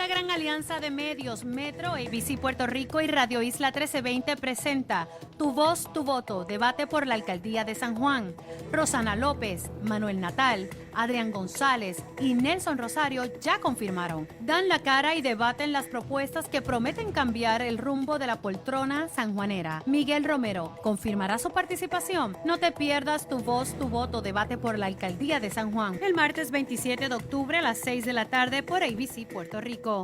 Una gran alianza de medios, Metro, ABC Puerto Rico y Radio Isla 1320 presenta Tu Voz, Tu Voto, debate por la alcaldía de San Juan. Rosana López, Manuel Natal, Adrián González y Nelson Rosario ya confirmaron. Dan la cara y debaten las propuestas que prometen cambiar el rumbo de la poltrona sanjuanera. Miguel Romero confirmará su participación. No te pierdas Tu Voz, Tu Voto, debate por la alcaldía de San Juan. El martes 27 de octubre a las 6 de la tarde por ABC Puerto Rico.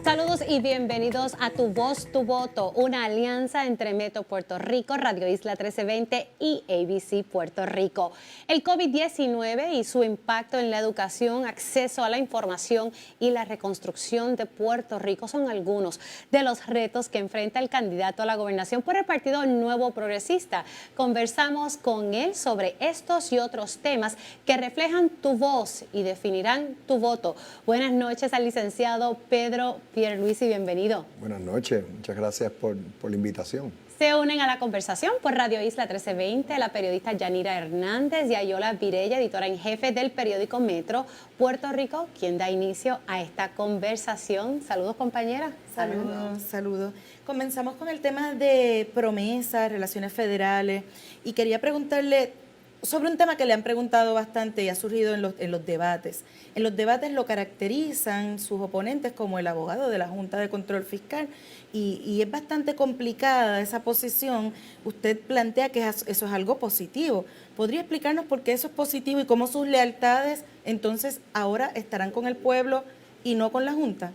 Saludos y bienvenidos a Tu Voz, Tu Voto, una alianza entre Metro Puerto Rico, Radio Isla 1320 y ABC Puerto Rico. El COVID-19 y su impacto en la educación, acceso a la información y la reconstrucción de Puerto Rico son algunos de los retos que enfrenta el candidato a la gobernación por el Partido Nuevo Progresista. Conversamos con él sobre estos y otros temas que reflejan tu voz y definirán tu voto. Buenas noches al licenciado Pedro Pierluisi, bienvenido. Buenas noches, muchas gracias por la invitación. Se unen a la conversación por Radio Isla 1320 la periodista Yanira Hernández y Ayola Virella, editora en jefe del periódico Metro Puerto Rico, quien da inicio a esta conversación. Saludos, compañera. Saludos. Comenzamos con el tema de promesas, relaciones federales, y quería preguntarle sobre un tema que le han preguntado bastante y ha surgido en los debates. En los debates lo caracterizan sus oponentes como el abogado de la Junta de Control Fiscal y es bastante complicada esa posición. Usted plantea que eso es algo positivo. ¿Podría explicarnos por qué eso es positivo y cómo sus lealtades entonces ahora estarán con el pueblo y no con la Junta?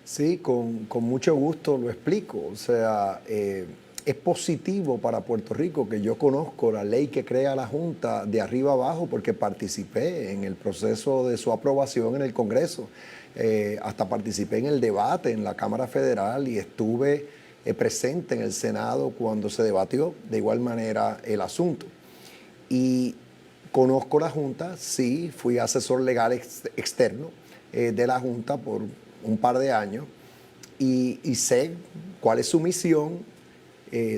Sí, con mucho gusto lo explico. O sea, es positivo para Puerto Rico que yo conozco la ley que crea la Junta de arriba abajo porque participé en el proceso de su aprobación en el Congreso. Hasta participé en el debate en la Cámara Federal y estuve presente en el Senado cuando se debatió de igual manera el asunto. Y conozco la Junta, sí, fui asesor legal externo de la Junta por un par de años y sé cuál es su misión.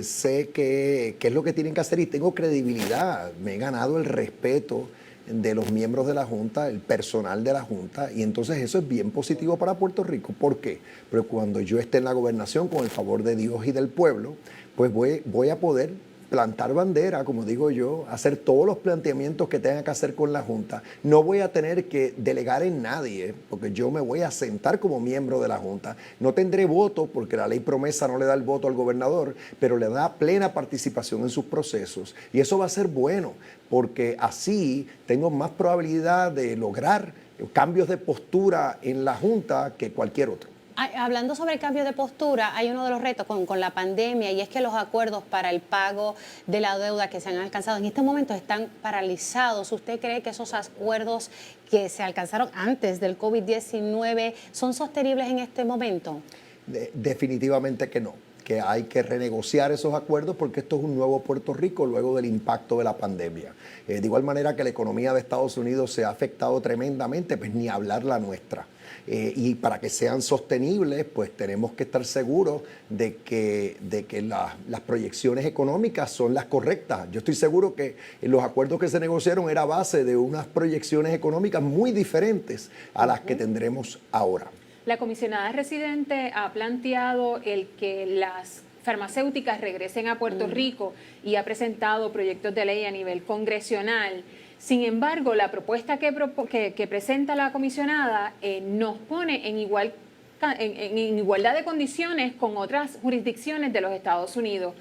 Sé qué es lo que tienen que hacer y tengo credibilidad. Me he ganado el respeto de los miembros de la Junta, el personal de la Junta, y entonces eso es bien positivo para Puerto Rico. ¿Por qué? Porque cuando yo esté en la gobernación, con el favor de Dios y del pueblo, pues voy a poder plantar bandera, como digo yo, hacer todos los planteamientos que tenga que hacer con la Junta. No voy a tener que delegar en nadie, porque yo me voy a sentar como miembro de la Junta. No tendré voto, porque la ley promesa no le da el voto al gobernador, pero le da plena participación en sus procesos. Y eso va a ser bueno, porque así tengo más probabilidad de lograr cambios de postura en la Junta que cualquier otro. Hablando sobre el cambio de postura, hay uno de los retos con la pandemia y es que los acuerdos para el pago de la deuda que se han alcanzado en este momento están paralizados. ¿Usted cree que esos acuerdos que se alcanzaron antes del COVID-19 son sostenibles en este momento? Definitivamente que no, que hay que renegociar esos acuerdos porque esto es un nuevo Puerto Rico luego del impacto de la pandemia. De igual manera que la economía de Estados Unidos se ha afectado tremendamente, pues ni hablar la nuestra. Y para que sean sostenibles, pues tenemos que estar seguros de que las proyecciones económicas son las correctas. Yo estoy seguro que los acuerdos que se negociaron era a base de unas proyecciones económicas muy diferentes a las que tendremos ahora. La comisionada residente ha planteado el que las farmacéuticas regresen a Puerto Rico y ha presentado proyectos de ley a nivel congresional. Sin embargo, la propuesta que presenta la comisionada nos pone en igualdad de condiciones con otras jurisdicciones de los Estados Unidos.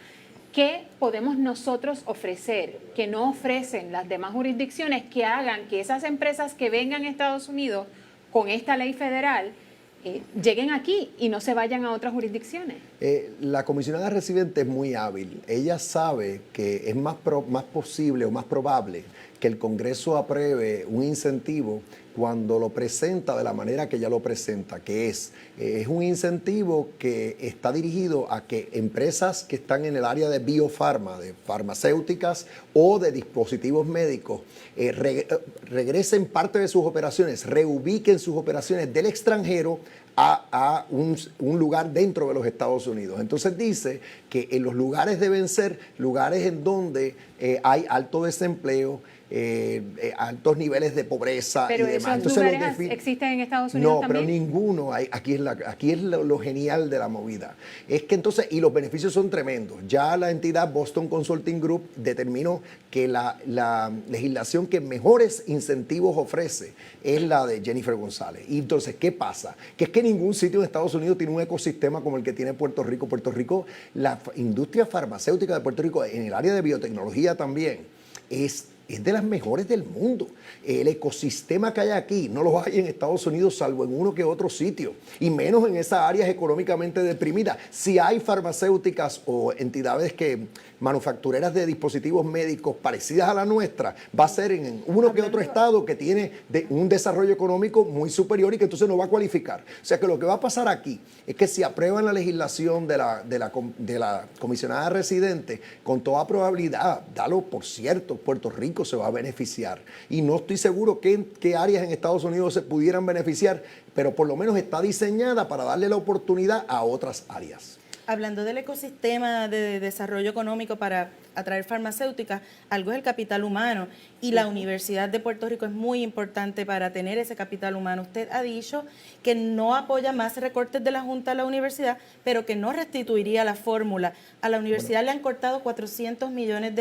¿Qué podemos nosotros ofrecer que no ofrecen las demás jurisdicciones que hagan que esas empresas que vengan a Estados Unidos con esta ley federal lleguen aquí y no se vayan a otras jurisdicciones? La comisionada residente es muy hábil. Ella sabe que es más posible o más probable que el Congreso apruebe un incentivo cuando lo presenta de la manera que ya lo presenta, que es un incentivo que está dirigido a que empresas que están en el área de biofarma, de farmacéuticas o de dispositivos médicos, regresen parte de sus operaciones, reubiquen sus operaciones del extranjero a un lugar dentro de los Estados Unidos. Entonces dice que en los lugares deben ser lugares en donde hay alto desempleo, altos niveles de pobreza pero y demás. ¿esos lugares existen en Estados Unidos también? No, pero ninguno. Aquí es lo genial de la movida. Es que entonces, y los beneficios son tremendos. Ya la entidad Boston Consulting Group determinó que la legislación que mejores incentivos ofrece es la de Jennifer González. Y entonces, ¿qué pasa? Que es que ningún sitio en Estados Unidos tiene un ecosistema como el que tiene Puerto Rico. Puerto Rico, la industria farmacéutica de Puerto Rico, en el área de biotecnología también, es de las mejores del mundo. El ecosistema que hay aquí no lo hay en Estados Unidos, salvo en uno que otro sitio, y menos en esas áreas económicamente deprimidas. Si hay farmacéuticas o entidades manufactureras de dispositivos médicos parecidas a la nuestra, va a ser en uno que otro estado que tiene un desarrollo económico muy superior y que entonces no va a cualificar. O sea que lo que va a pasar aquí es que si aprueban la legislación de la comisionada residente, con toda probabilidad, dalo por cierto, Puerto Rico se va a beneficiar. Y no estoy seguro qué áreas en Estados Unidos se pudieran beneficiar, pero por lo menos está diseñada para darle la oportunidad a otras áreas. Hablando del ecosistema de desarrollo económico para atraer farmacéuticas, algo es el capital humano y la Universidad de Puerto Rico es muy importante para tener ese capital humano. Usted ha dicho que no apoya más recortes de la Junta a la universidad, pero que no restituiría la fórmula. A la universidad le han cortado $400 millones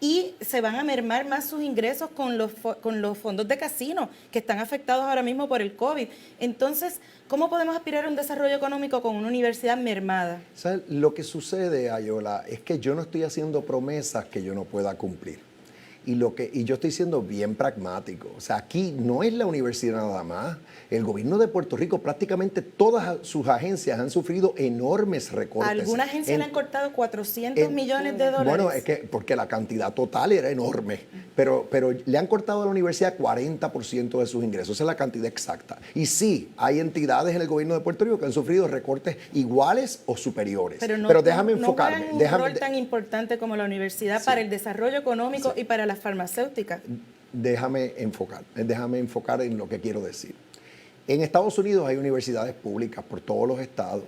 y se van a mermar más sus ingresos con los fondos de casino que están afectados ahora mismo por el COVID. Entonces, ¿cómo podemos aspirar a un desarrollo económico con una universidad mermada? ¿Sabes? Lo que sucede, Ayola, es que yo no estoy haciendo promesas que yo no pueda cumplir. Y yo estoy siendo bien pragmático. O sea, aquí no es la universidad nada más. El gobierno de Puerto Rico, prácticamente todas sus agencias han sufrido enormes recortes. ¿A alguna agencia le han cortado $400 millones? Bueno, es que porque la cantidad total era enorme, pero le han cortado a la universidad 40% de sus ingresos. Esa es la cantidad exacta. Y sí, hay entidades en el gobierno de Puerto Rico que han sufrido recortes iguales o superiores. Pero déjame enfocarme. No juegan un rol tan importante como la universidad para el desarrollo económico y para las farmacéuticas. Déjame enfocar en lo que quiero decir. En Estados Unidos hay universidades públicas por todos los estados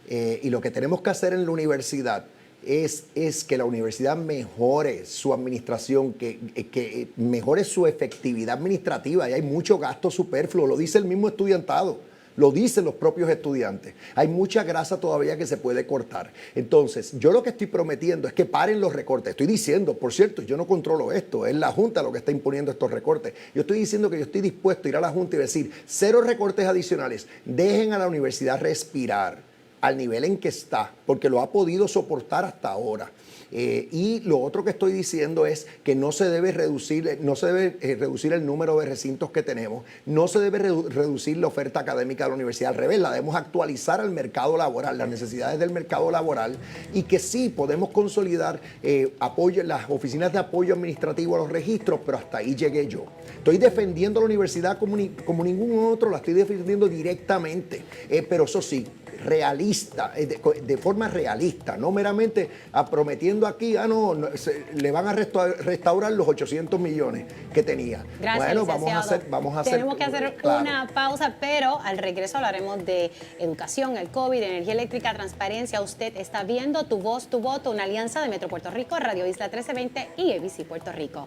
y lo que tenemos que hacer en la universidad es que la universidad mejore su administración, que mejore su efectividad administrativa. Y hay mucho gasto superfluo, lo dice el mismo estudiantado. Lo dicen los propios estudiantes. Hay mucha grasa todavía que se puede cortar. Entonces, yo lo que estoy prometiendo es que paren los recortes. Estoy diciendo, por cierto, yo no controlo esto, es la Junta lo que está imponiendo estos recortes. Yo estoy diciendo que yo estoy dispuesto a ir a la Junta y decir, 0 recortes adicionales. Dejen a la universidad respirar al nivel en que está, porque lo ha podido soportar hasta ahora. Y lo otro que estoy diciendo es que no se debe reducir el número de recintos que tenemos, no se debe reducir la oferta académica de la universidad, al revés, la debemos actualizar al mercado laboral, las necesidades del mercado laboral, y que sí podemos consolidar las oficinas de apoyo administrativo a los registros, pero hasta ahí llegué yo. Estoy defendiendo a la universidad como ningún otro, la estoy defendiendo directamente, pero eso sí, realista, de forma realista, no meramente prometiendo aquí, le van a restaurar los 800 millones que tenía. Gracias, bueno, licenciado. Tenemos que hacer claro, una pausa, pero al regreso hablaremos de educación, el COVID, energía eléctrica, transparencia. Usted está viendo Tu Voz, Tu Voto, una alianza de Metro Puerto Rico, Radio Isla 1320 y ABC Puerto Rico.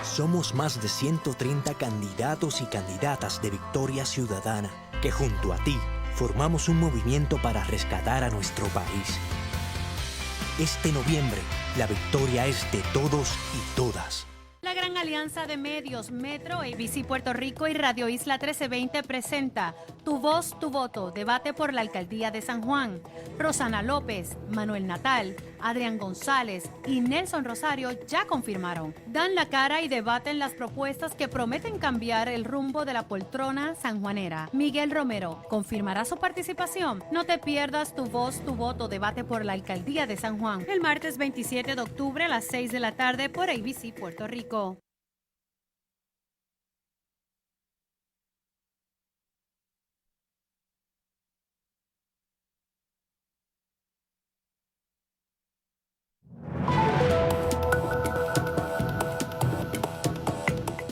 Somos más de 130 candidatos y candidatas de Victoria Ciudadana que junto a ti formamos un movimiento para rescatar a nuestro país. Este noviembre, la victoria es de todos y todas. La gran alianza de medios, Metro, ABC Puerto Rico y Radio Isla 1320 presenta Tu Voz, Tu Voto, debate por la alcaldía de San Juan. Rosana López, Manuel Natal, Adrián González y Nelson Rosario ya confirmaron. Dan la cara y debaten las propuestas que prometen cambiar el rumbo de la poltrona sanjuanera. Miguel Romero confirmará su participación. No te pierdas Tu Voz, Tu Voto, debate por la alcaldía de San Juan. El martes 27 de octubre a las 6 de la tarde por ABC Puerto Rico.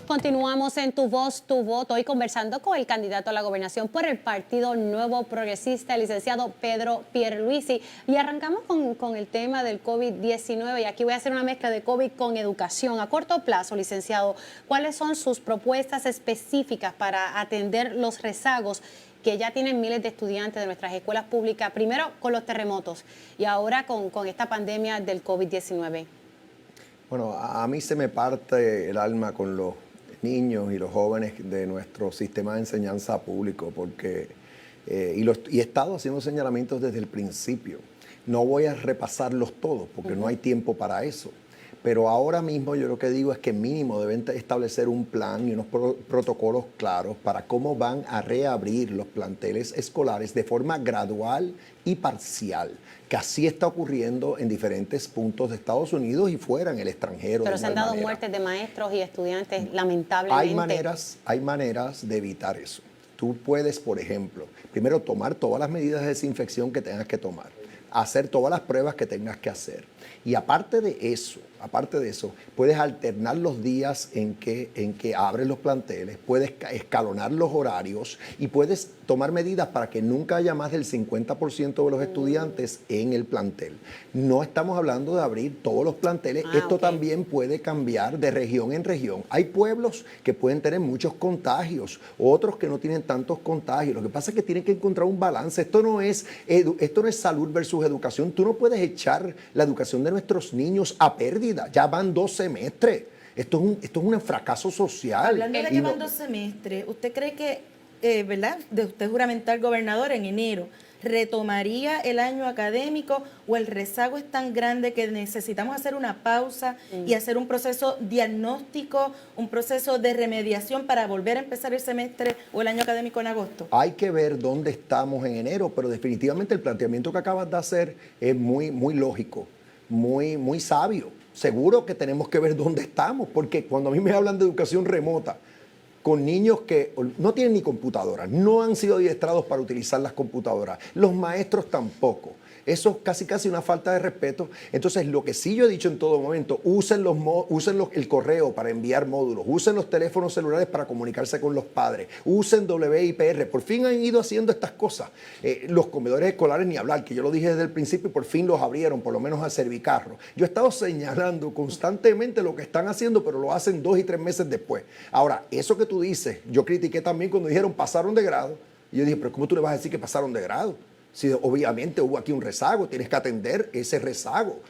Continuamos en Tu Voz, Tu Voto, hoy conversando con el candidato a la gobernación por el Partido Nuevo Progresista, el licenciado Pedro Pierluisi. Y arrancamos con el tema del COVID-19 y aquí voy a hacer una mezcla de COVID con educación. A corto plazo, licenciado, ¿cuáles son sus propuestas específicas para atender los rezagos que ya tienen miles de estudiantes de nuestras escuelas públicas, primero con los terremotos y ahora con esta pandemia del COVID-19? Bueno, a mí se me parte el alma con los niños y los jóvenes de nuestro sistema de enseñanza público, porque y he estado haciendo señalamientos desde el principio. No voy a repasarlos todos porque no hay tiempo para eso. Pero ahora mismo yo lo que digo es que mínimo deben establecer un plan y unos protocolos claros para cómo van a reabrir los planteles escolares de forma gradual y parcial, que así está ocurriendo en diferentes puntos de Estados Unidos y fuera en el extranjero. Pero se han dado muertes de maestros y estudiantes, lamentablemente. Hay maneras de evitar eso. Tú puedes, por ejemplo, primero tomar todas las medidas de desinfección que tengas que tomar, hacer todas las pruebas que tengas que hacer. Y aparte de eso, puedes alternar los días en que abres los planteles, puedes escalonar los horarios y puedes tomar medidas para que nunca haya más del 50% de los estudiantes en el plantel. No estamos hablando de abrir todos los planteles, esto también puede cambiar de región en región. Hay pueblos que pueden tener muchos contagios, otros que no tienen tantos contagios. Lo que pasa es que tienen que encontrar un balance. Esto no es salud versus educación. Tú no puedes echar la educación de nuestros niños a pérdida. Ya van 2 semestres. Esto es un fracaso social. Hablando de que van 2 semestres, ¿usted cree que, verdad, de usted juramentar gobernador en enero, retomaría el año académico o el rezago es tan grande que necesitamos hacer una pausa y hacer un proceso diagnóstico, un proceso de remediación para volver a empezar el semestre o el año académico en agosto? Hay que ver dónde estamos en enero, pero definitivamente el planteamiento que acabas de hacer es muy, muy lógico, muy sabio. Seguro que tenemos que ver dónde estamos, porque cuando a mí me hablan de educación remota, con niños que no tienen ni computadoras, no han sido adiestrados para utilizar las computadoras, los maestros tampoco. Eso es casi una falta de respeto. Entonces, lo que sí yo he dicho en todo momento, usen el correo para enviar módulos, usen los teléfonos celulares para comunicarse con los padres, usen WIPR. Por fin han ido haciendo estas cosas. Los comedores escolares, ni hablar, que yo lo dije desde el principio y por fin los abrieron, por lo menos a Servicarro. Yo he estado señalando constantemente lo que están haciendo, pero lo hacen 2 y 3 meses después. Ahora, eso que tú dices, yo critiqué también cuando dijeron pasaron de grado. Y yo dije, pero ¿cómo tú le vas a decir que pasaron de grado? Si obviamente hubo aquí un rezago, tienes que atender ese rezago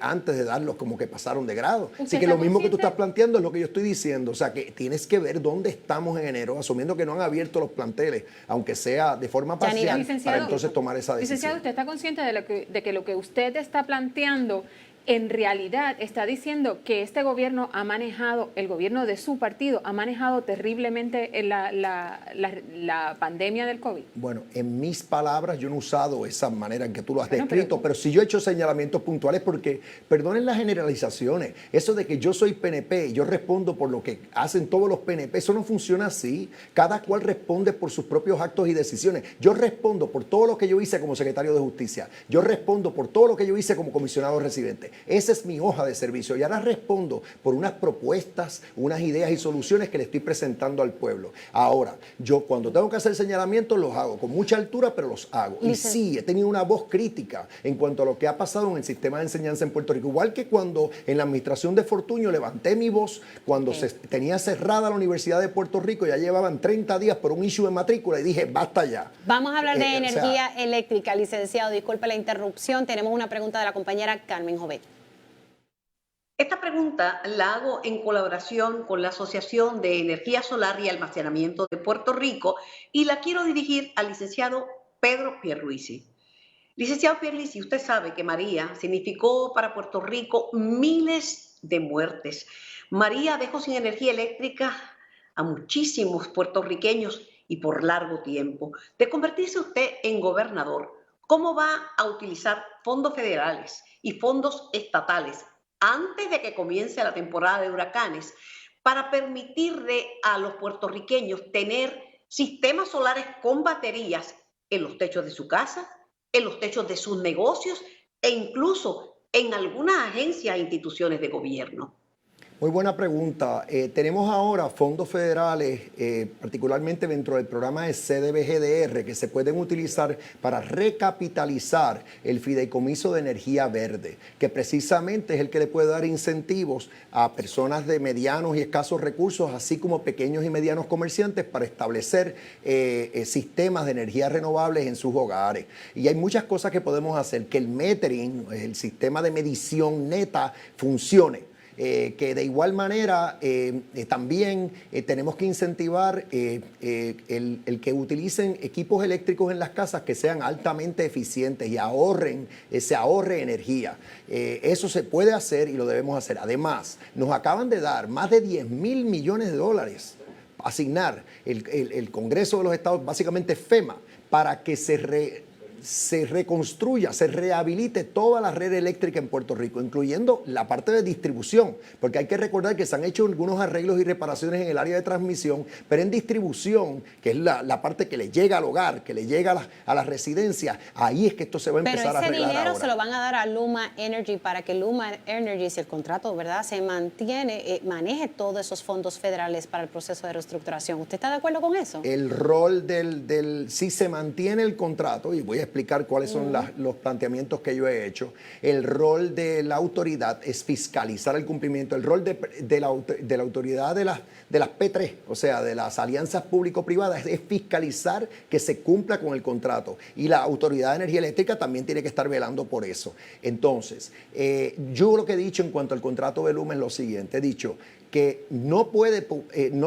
antes de darlos como que pasaron de grado. Así que lo mismo que tú estás planteando es lo que yo estoy diciendo. O sea, que tienes que ver dónde estamos en enero, asumiendo que no han abierto los planteles, aunque sea de forma parcial, para entonces tomar esa decisión. Licenciado, ¿usted está consciente de que lo que usted está planteando en realidad está diciendo que este gobierno ha manejado, el gobierno de su partido, ha manejado terriblemente la pandemia del COVID? Bueno, en mis palabras yo no he usado esa manera en que tú lo has descrito, pero si yo he hecho señalamientos puntuales porque, perdonen las generalizaciones, eso de que yo soy PNP y yo respondo por lo que hacen todos los PNP, eso no funciona así. Cada cual responde por sus propios actos y decisiones. Yo respondo por todo lo que yo hice como secretario de Justicia. Yo respondo por todo lo que yo hice como comisionado residente. Esa es mi hoja de servicio y ahora respondo por unas propuestas, unas ideas y soluciones que le estoy presentando al pueblo. Ahora, yo cuando tengo que hacer señalamientos los hago con mucha altura, pero los hago. Y sí, he tenido una voz crítica en cuanto a lo que ha pasado en el sistema de enseñanza en Puerto Rico. Igual que cuando en la administración de Fortuño levanté mi voz cuando se tenía cerrada la Universidad de Puerto Rico, ya llevaban 30 días por un issue de matrícula y dije, basta ya. Vamos a hablar de energía eléctrica, licenciado. Disculpe la interrupción. Tenemos una pregunta de la compañera Carmen Jovet. Esta pregunta la hago en colaboración con la Asociación de Energía Solar y Almacenamiento de Puerto Rico y la quiero dirigir al licenciado Pedro Pierluisi. Licenciado Pierluisi, usted sabe que María significó para Puerto Rico miles de muertes. María dejó sin energía eléctrica a muchísimos puertorriqueños y por largo tiempo. De convertirse usted en gobernador, ¿cómo va a utilizar fondos federales y fondos estatales antes de que comience la temporada de huracanes para permitirle a los puertorriqueños tener sistemas solares con baterías en los techos de su casa, en los techos de sus negocios e incluso en algunas agencias e instituciones de gobierno? Muy buena pregunta. Tenemos ahora fondos federales, particularmente dentro del programa de CDBGDR, que se pueden utilizar para recapitalizar el fideicomiso de energía verde, que precisamente es el que le puede dar incentivos a personas de medianos y escasos recursos, así como pequeños y medianos comerciantes, para establecer sistemas de energía renovables en sus hogares. Y hay muchas cosas que podemos hacer, que el metering, el sistema de medición neta, funcione. Que de igual manera también tenemos que incentivar el que utilicen equipos eléctricos en las casas que sean altamente eficientes y se ahorre energía. Eso se puede hacer y lo debemos hacer. Además, nos acaban de dar más de 10,000 millones de dólares, asignar el Congreso de los Estados, básicamente FEMA, para que se reconstruya, se rehabilite toda la red eléctrica en Puerto Rico, incluyendo la parte de distribución, porque hay que recordar que se han hecho algunos arreglos y reparaciones en el área de transmisión, pero en distribución, que es la parte que le llega al hogar, que le llega a la residencia, ahí es que esto se va a empezar a arreglar. Pero ese dinero ahora se lo van a dar a Luma Energy para que Luma Energy, si el contrato, ¿verdad?, se mantiene, maneje todos esos fondos federales para el proceso de reestructuración. ¿Usted está de acuerdo con eso? El rol si se mantiene el contrato, y voy a explicar cuáles son los planteamientos que yo he hecho. El rol de la autoridad es fiscalizar el cumplimiento. El rol de la autoridad de las P3, o sea, de las alianzas público-privadas, es fiscalizar que se cumpla con el contrato. Y la Autoridad de Energía Eléctrica también tiene que estar velando por eso. Entonces, yo lo que he dicho en cuanto al contrato de Luma es lo siguiente. He dicho que no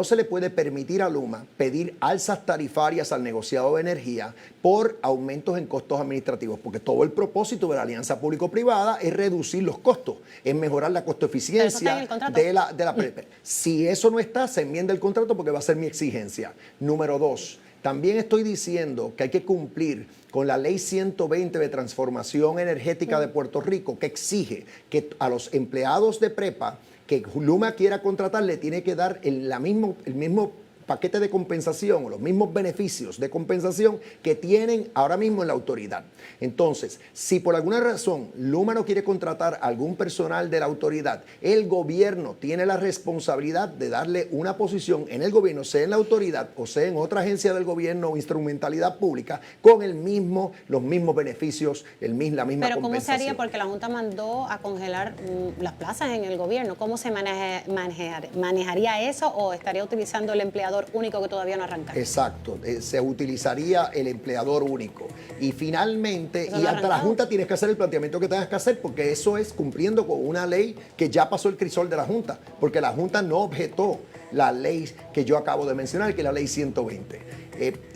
se le puede permitir a Luma pedir alzas tarifarias al negociado de energía por aumentos en costos administrativos, porque todo el propósito de la alianza público-privada es reducir los costos, es mejorar la costo-eficiencia de la. Si eso no está, se enmienda el contrato porque va a ser mi exigencia. Número 2, también estoy diciendo que hay que cumplir con la Ley 120 de Transformación Energética de Puerto Rico, que exige que a los empleados de prepa que Luma quiera contratar le tiene que dar el mismo paquete de compensación o los mismos beneficios de compensación que tienen ahora mismo en la autoridad. Entonces, si por alguna razón Luma no quiere contratar a algún personal de la autoridad, el gobierno tiene la responsabilidad de darle una posición en el gobierno, sea en la autoridad o sea en otra agencia del gobierno o instrumentalidad pública, con los mismos beneficios, la misma compensación. Pero ¿cómo se haría? Porque la Junta mandó a congelar las plazas en el gobierno. ¿Cómo se manejaría eso, o estaría utilizando el empleador único que todavía no arranca? Exacto, se utilizaría el empleador único. Y finalmente, y hasta la Junta tienes que hacer el planteamiento que tengas que hacer, porque eso es cumpliendo con una ley que ya pasó el crisol de la Junta, porque la Junta no objetó la ley que yo acabo de mencionar, que es la ley 120.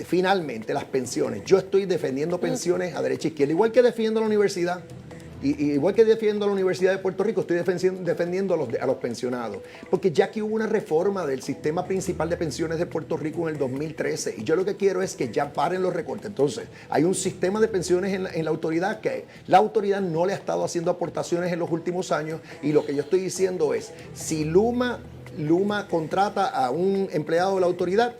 Finalmente, las pensiones. Yo estoy defendiendo pensiones a derecha e izquierda, igual que defiendo la universidad. Igual que defiendo a la Universidad de Puerto Rico, estoy defendiendo a los pensionados. Porque ya que hubo una reforma del sistema principal de pensiones de Puerto Rico en el 2013, y yo lo que quiero es que ya paren los recortes. Entonces, hay un sistema de pensiones en la autoridad que la autoridad no le ha estado haciendo aportaciones en los últimos años, y lo que yo estoy diciendo es, si Luma contrata a un empleado de la autoridad,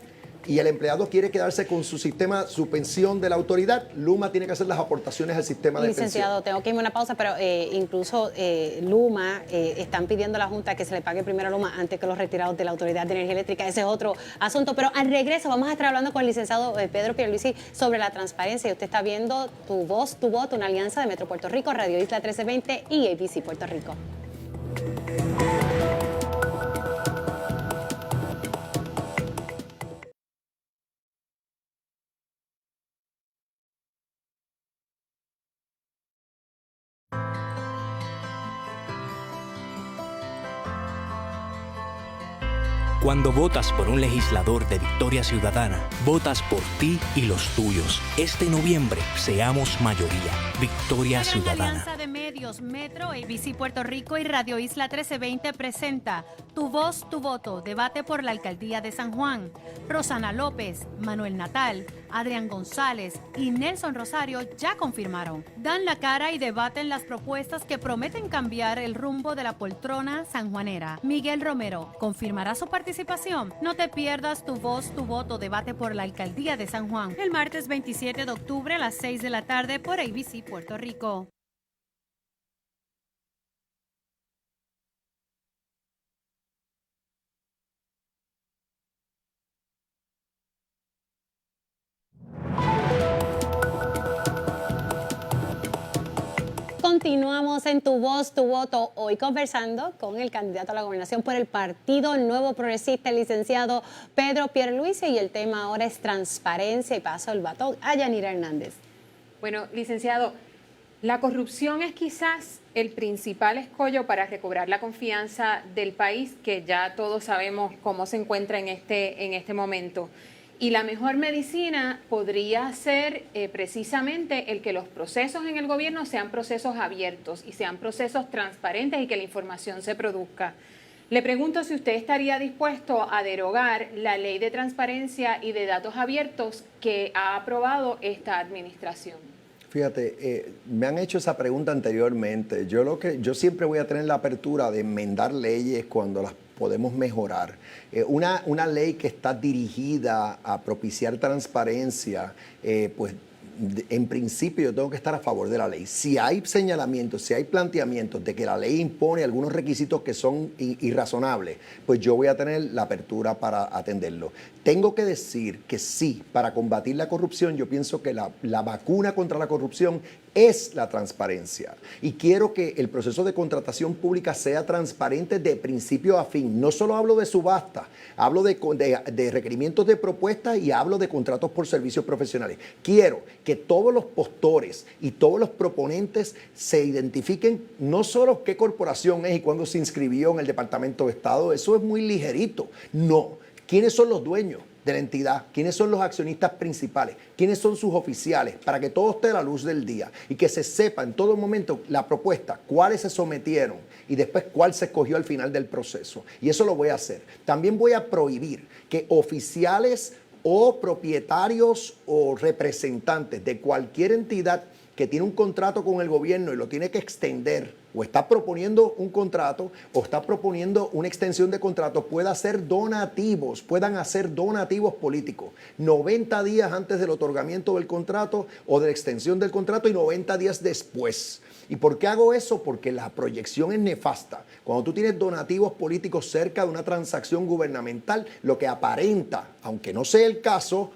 y el empleado quiere quedarse con su sistema, su pensión de la autoridad, Luma tiene que hacer las aportaciones al sistema de pensión. Licenciado, tengo que irme a una pausa, pero incluso Luma, están pidiendo a la Junta que se le pague primero a Luma antes que los retirados de la Autoridad de Energía Eléctrica. Ese es otro asunto, pero al regreso vamos a estar hablando con el licenciado Pedro Pierluisi sobre la transparencia. Usted está viendo Tu Voz, Tu Voto, una alianza de Metro Puerto Rico, Radio Isla 1320 y ABC Puerto Rico. Cuando votas por un legislador de Victoria Ciudadana, votas por ti y los tuyos. Este noviembre, seamos mayoría. Victoria La Gran Ciudadana. Alianza de Medios, Metro, ABC Puerto Rico y Radio Isla 1320 presenta Tu Voz, Tu Voto, debate por la Alcaldía de San Juan. Rosana López, Manuel Natal, Adrián González y Nelson Rosario ya confirmaron. Dan la cara y debaten las propuestas que prometen cambiar el rumbo de la poltrona sanjuanera. Miguel Romero confirmará su participación. No te pierdas Tu Voz, Tu Voto, debate por la Alcaldía de San Juan. El martes 27 de octubre a las 6 de la tarde por ABC Puerto Rico. Continuamos en Tu Voz, Tu Voto, hoy conversando con el candidato a la gobernación por el Partido Nuevo Progresista, el licenciado Pedro Pierluisi, y el tema ahora es transparencia, y paso el batón a Yanira Hernández. Bueno, licenciado, la corrupción es quizás el principal escollo para recobrar la confianza del país, que ya todos sabemos cómo se encuentra en este momento. Y la mejor medicina podría ser precisamente el que los procesos en el gobierno sean procesos abiertos y sean procesos transparentes y que la información se produzca. Le pregunto si usted estaría dispuesto a derogar la ley de transparencia y de datos abiertos que ha aprobado esta administración. Fíjate, me han hecho esa pregunta anteriormente. Yo siempre voy a tener la apertura de enmendar leyes cuando las podemos mejorar. Una ley que está dirigida a propiciar transparencia, pues en principio yo tengo que estar a favor de la ley. Si hay señalamientos, si hay planteamientos de que la ley impone algunos requisitos que son irrazonables, pues yo voy a tener la apertura para atenderlo. Tengo que decir que sí, para combatir la corrupción, yo pienso que la vacuna contra la corrupción es la transparencia. Y quiero que el proceso de contratación pública sea transparente de principio a fin. No solo hablo de subasta, hablo de requerimientos de propuestas y hablo de contratos por servicios profesionales. Quiero que todos los postores y todos los proponentes se identifiquen no solo qué corporación es y cuándo se inscribió en el Departamento de Estado, eso es muy ligerito. No, quiénes son los dueños de la entidad, quiénes son los accionistas principales, quiénes son sus oficiales, para que todo esté a la luz del día y que se sepa en todo momento la propuesta, cuáles se sometieron y después cuál se escogió al final del proceso. Y eso lo voy a hacer. También voy a prohibir que oficiales o propietarios o representantes de cualquier entidad que tiene un contrato con el gobierno y lo tiene que extender, o está proponiendo un contrato o está proponiendo una extensión de contrato, puedan hacer donativos políticos 90 días antes del otorgamiento del contrato o de la extensión del contrato y 90 días después. ¿Y por qué hago eso? Porque la proyección es nefasta. Cuando tú tienes donativos políticos cerca de una transacción gubernamental, lo que aparenta, aunque no sea el caso,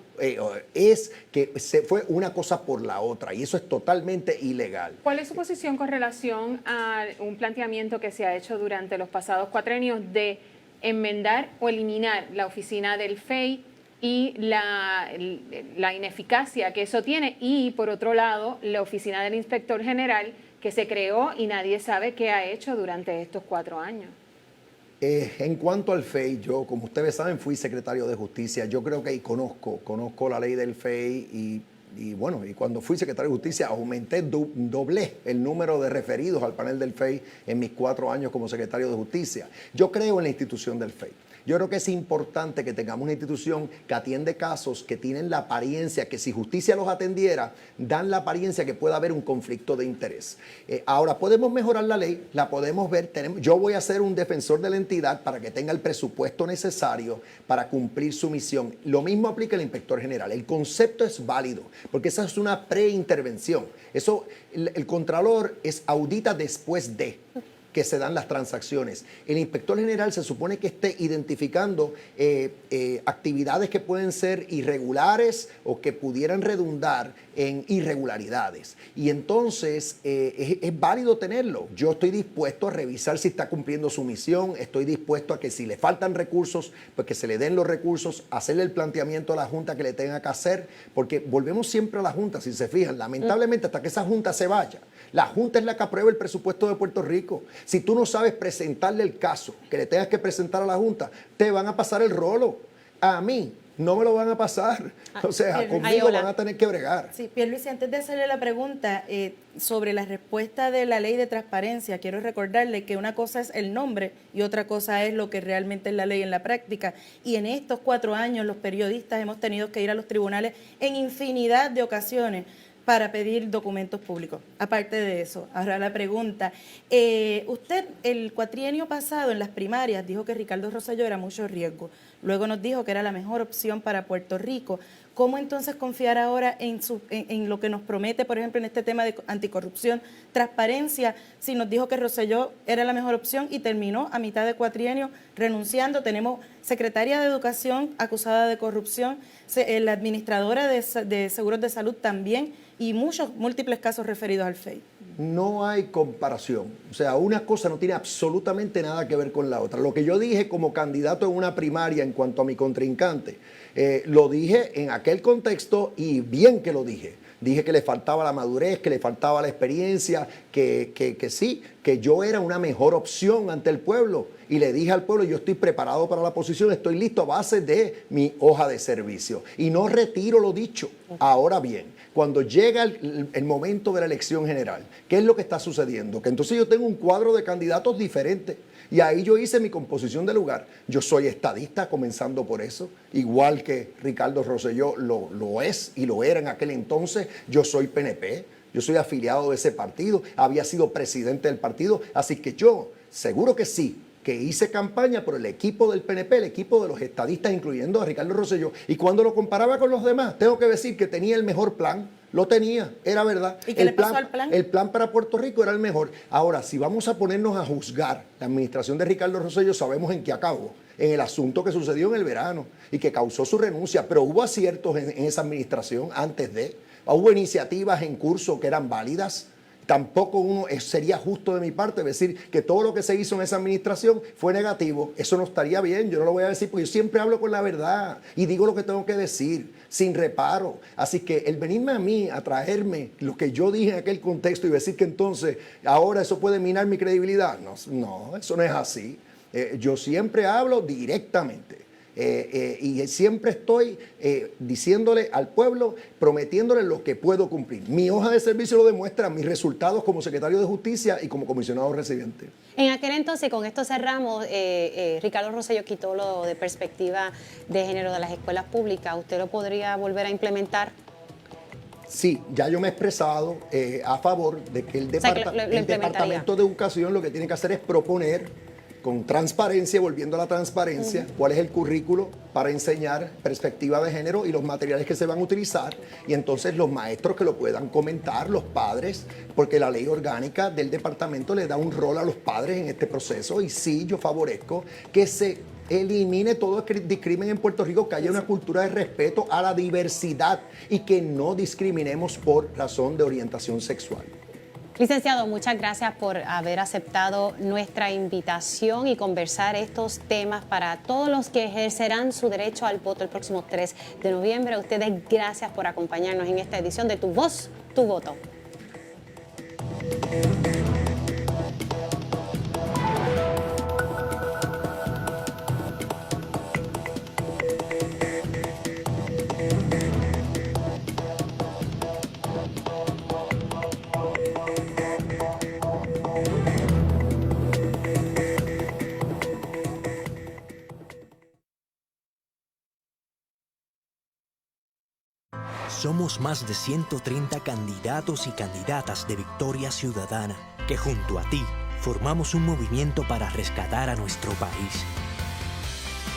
es que se fue una cosa por la otra, y eso es totalmente ilegal. ¿Cuál es su posición con relación a un planteamiento que se ha hecho durante los pasados cuatrenios de enmendar o eliminar la oficina del FEI y la ineficacia que eso tiene, y por otro lado la oficina del Inspector General que se creó y nadie sabe qué ha hecho durante estos 4 años? En cuanto al FEI, yo, como ustedes saben, fui secretario de Justicia. Yo creo que ahí conozco la ley del FEI y cuando fui secretario de Justicia doblé el número de referidos al panel del FEI en mis 4 años como secretario de Justicia. Yo creo en la institución del FEI. Yo creo que es importante que tengamos una institución que atiende casos que tienen la apariencia, que si justicia los atendiera, dan la apariencia que pueda haber un conflicto de interés. Ahora, podemos mejorar la ley, la podemos ver. Yo voy a ser un defensor de la entidad para que tenga el presupuesto necesario para cumplir su misión. Lo mismo aplica al inspector general. El concepto es válido, porque esa es una preintervención. Eso, el contralor audita después de que se dan las transacciones. El inspector general se supone que esté identificando actividades que pueden ser irregulares o que pudieran redundar en irregularidades. Y entonces es válido tenerlo. Yo estoy dispuesto a revisar si está cumpliendo su misión, estoy dispuesto a que si le faltan recursos, pues que se le den los recursos, hacerle el planteamiento a la Junta que le tenga que hacer, porque volvemos siempre a la Junta, si se fijan, lamentablemente hasta que esa Junta se vaya. La Junta es la que aprueba el presupuesto de Puerto Rico. Si tú no sabes presentarle el caso que le tengas que presentar a la Junta, te van a pasar el rolo. A mí no me lo van a pasar. O sea, conmigo van a tener que bregar. Sí, Pierluisi, antes de hacerle la pregunta sobre la respuesta de la ley de transparencia, quiero recordarle que una cosa es el nombre y otra cosa es lo que realmente es la ley en la práctica. Y en estos 4 años los periodistas hemos tenido que ir a los tribunales en infinidad de ocasiones para pedir documentos públicos. Aparte de eso, ahora la pregunta. Usted el cuatrienio pasado en las primarias dijo que Ricardo Rosselló era mucho riesgo. Luego nos dijo que era la mejor opción para Puerto Rico. ¿Cómo entonces confiar ahora en lo que nos promete, por ejemplo, en este tema de anticorrupción, transparencia, si nos dijo que Rosselló era la mejor opción y terminó a mitad de cuatrienio renunciando? Tenemos secretaria de Educación acusada de corrupción, la administradora de Seguros de Salud también, y múltiples casos referidos al FEI. No hay comparación. O sea, una cosa no tiene absolutamente nada que ver con la otra. Lo que yo dije como candidato en una primaria en cuanto a mi contrincante, lo dije en aquel contexto y bien que lo dije. Dije que le faltaba la madurez, que le faltaba la experiencia, que sí, que yo era una mejor opción ante el pueblo. Y le dije al pueblo, yo estoy preparado para la posición, estoy listo a base de mi hoja de servicio. Y no retiro lo dicho. Ahora bien, cuando llega el momento de la elección general, ¿qué es lo que está sucediendo? Que entonces yo tengo un cuadro de candidatos diferentes. Y ahí yo hice mi composición de lugar. Yo soy estadista, comenzando por eso, igual que Ricardo Rosselló lo es y lo era en aquel entonces. Yo soy PNP, yo soy afiliado de ese partido, había sido presidente del partido, así que yo, seguro que sí, que hice campaña por el equipo del PNP, el equipo de los estadistas, incluyendo a Ricardo Rosselló. Y cuando lo comparaba con los demás, tengo que decir que tenía el mejor plan. Lo tenía, era verdad. ¿Y qué le pasó al plan? El plan para Puerto Rico era el mejor. Ahora, si vamos a ponernos a juzgar la administración de Ricardo Rosselló, sabemos en qué acabó. En el asunto que sucedió en el verano y que causó su renuncia. Pero hubo aciertos en esa administración antes de. Hubo iniciativas en curso que eran válidas. Tampoco sería justo de mi parte decir que todo lo que se hizo en esa administración fue negativo. Eso no estaría bien, yo no lo voy a decir porque yo siempre hablo con la verdad y digo lo que tengo que decir, sin reparo. Así que el venirme a mí a traerme lo que yo dije en aquel contexto y decir que entonces ahora eso puede minar mi credibilidad, no, eso no es así. Yo siempre hablo directamente. Y siempre estoy diciéndole al pueblo, prometiéndole lo que puedo cumplir. Mi hoja de servicio lo demuestra, mis resultados como secretario de Justicia y como comisionado residente. En aquel entonces, con esto cerramos, Ricardo Rosselló quitó lo de perspectiva de género de las escuelas públicas. ¿Usted lo podría volver a implementar? Sí, ya yo me he expresado a favor de que el Departamento de Educación lo que tiene que hacer es proponer con transparencia, volviendo a la transparencia, cuál es el currículo para enseñar perspectiva de género y los materiales que se van a utilizar, y entonces los maestros que lo puedan comentar, los padres, porque la ley orgánica del departamento le da un rol a los padres en este proceso, y sí, yo favorezco que se elimine todo discrimen en Puerto Rico, que haya una cultura de respeto a la diversidad y que no discriminemos por razón de orientación sexual. Licenciado, muchas gracias por haber aceptado nuestra invitación y conversar estos temas para todos los que ejercerán su derecho al voto el próximo 3 de noviembre. A ustedes, gracias por acompañarnos en esta edición de Tu Voz, Tu Voto. Somos más de 130 candidatos y candidatas de Victoria Ciudadana que junto a ti formamos un movimiento para rescatar a nuestro país.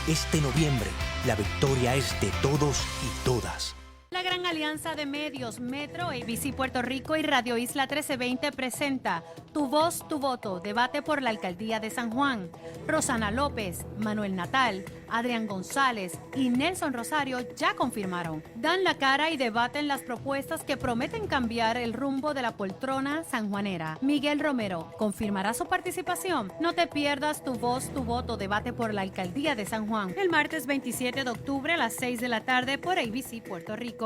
Este noviembre, la victoria es de todos y todas. La gran alianza de medios Metro, ABC Puerto Rico y Radio Isla 1320 presenta Tu Voz, Tu Voto, debate por la alcaldía de San Juan. Rosana López, Manuel Natal, Adrián González y Nelson Rosario ya confirmaron. Dan la cara y debaten las propuestas que prometen cambiar el rumbo de la poltrona sanjuanera. Miguel Romero confirmará su participación. No te pierdas Tu Voz, Tu Voto, debate por la alcaldía de San Juan. El martes 27 de octubre a las 6 de la tarde por ABC Puerto Rico.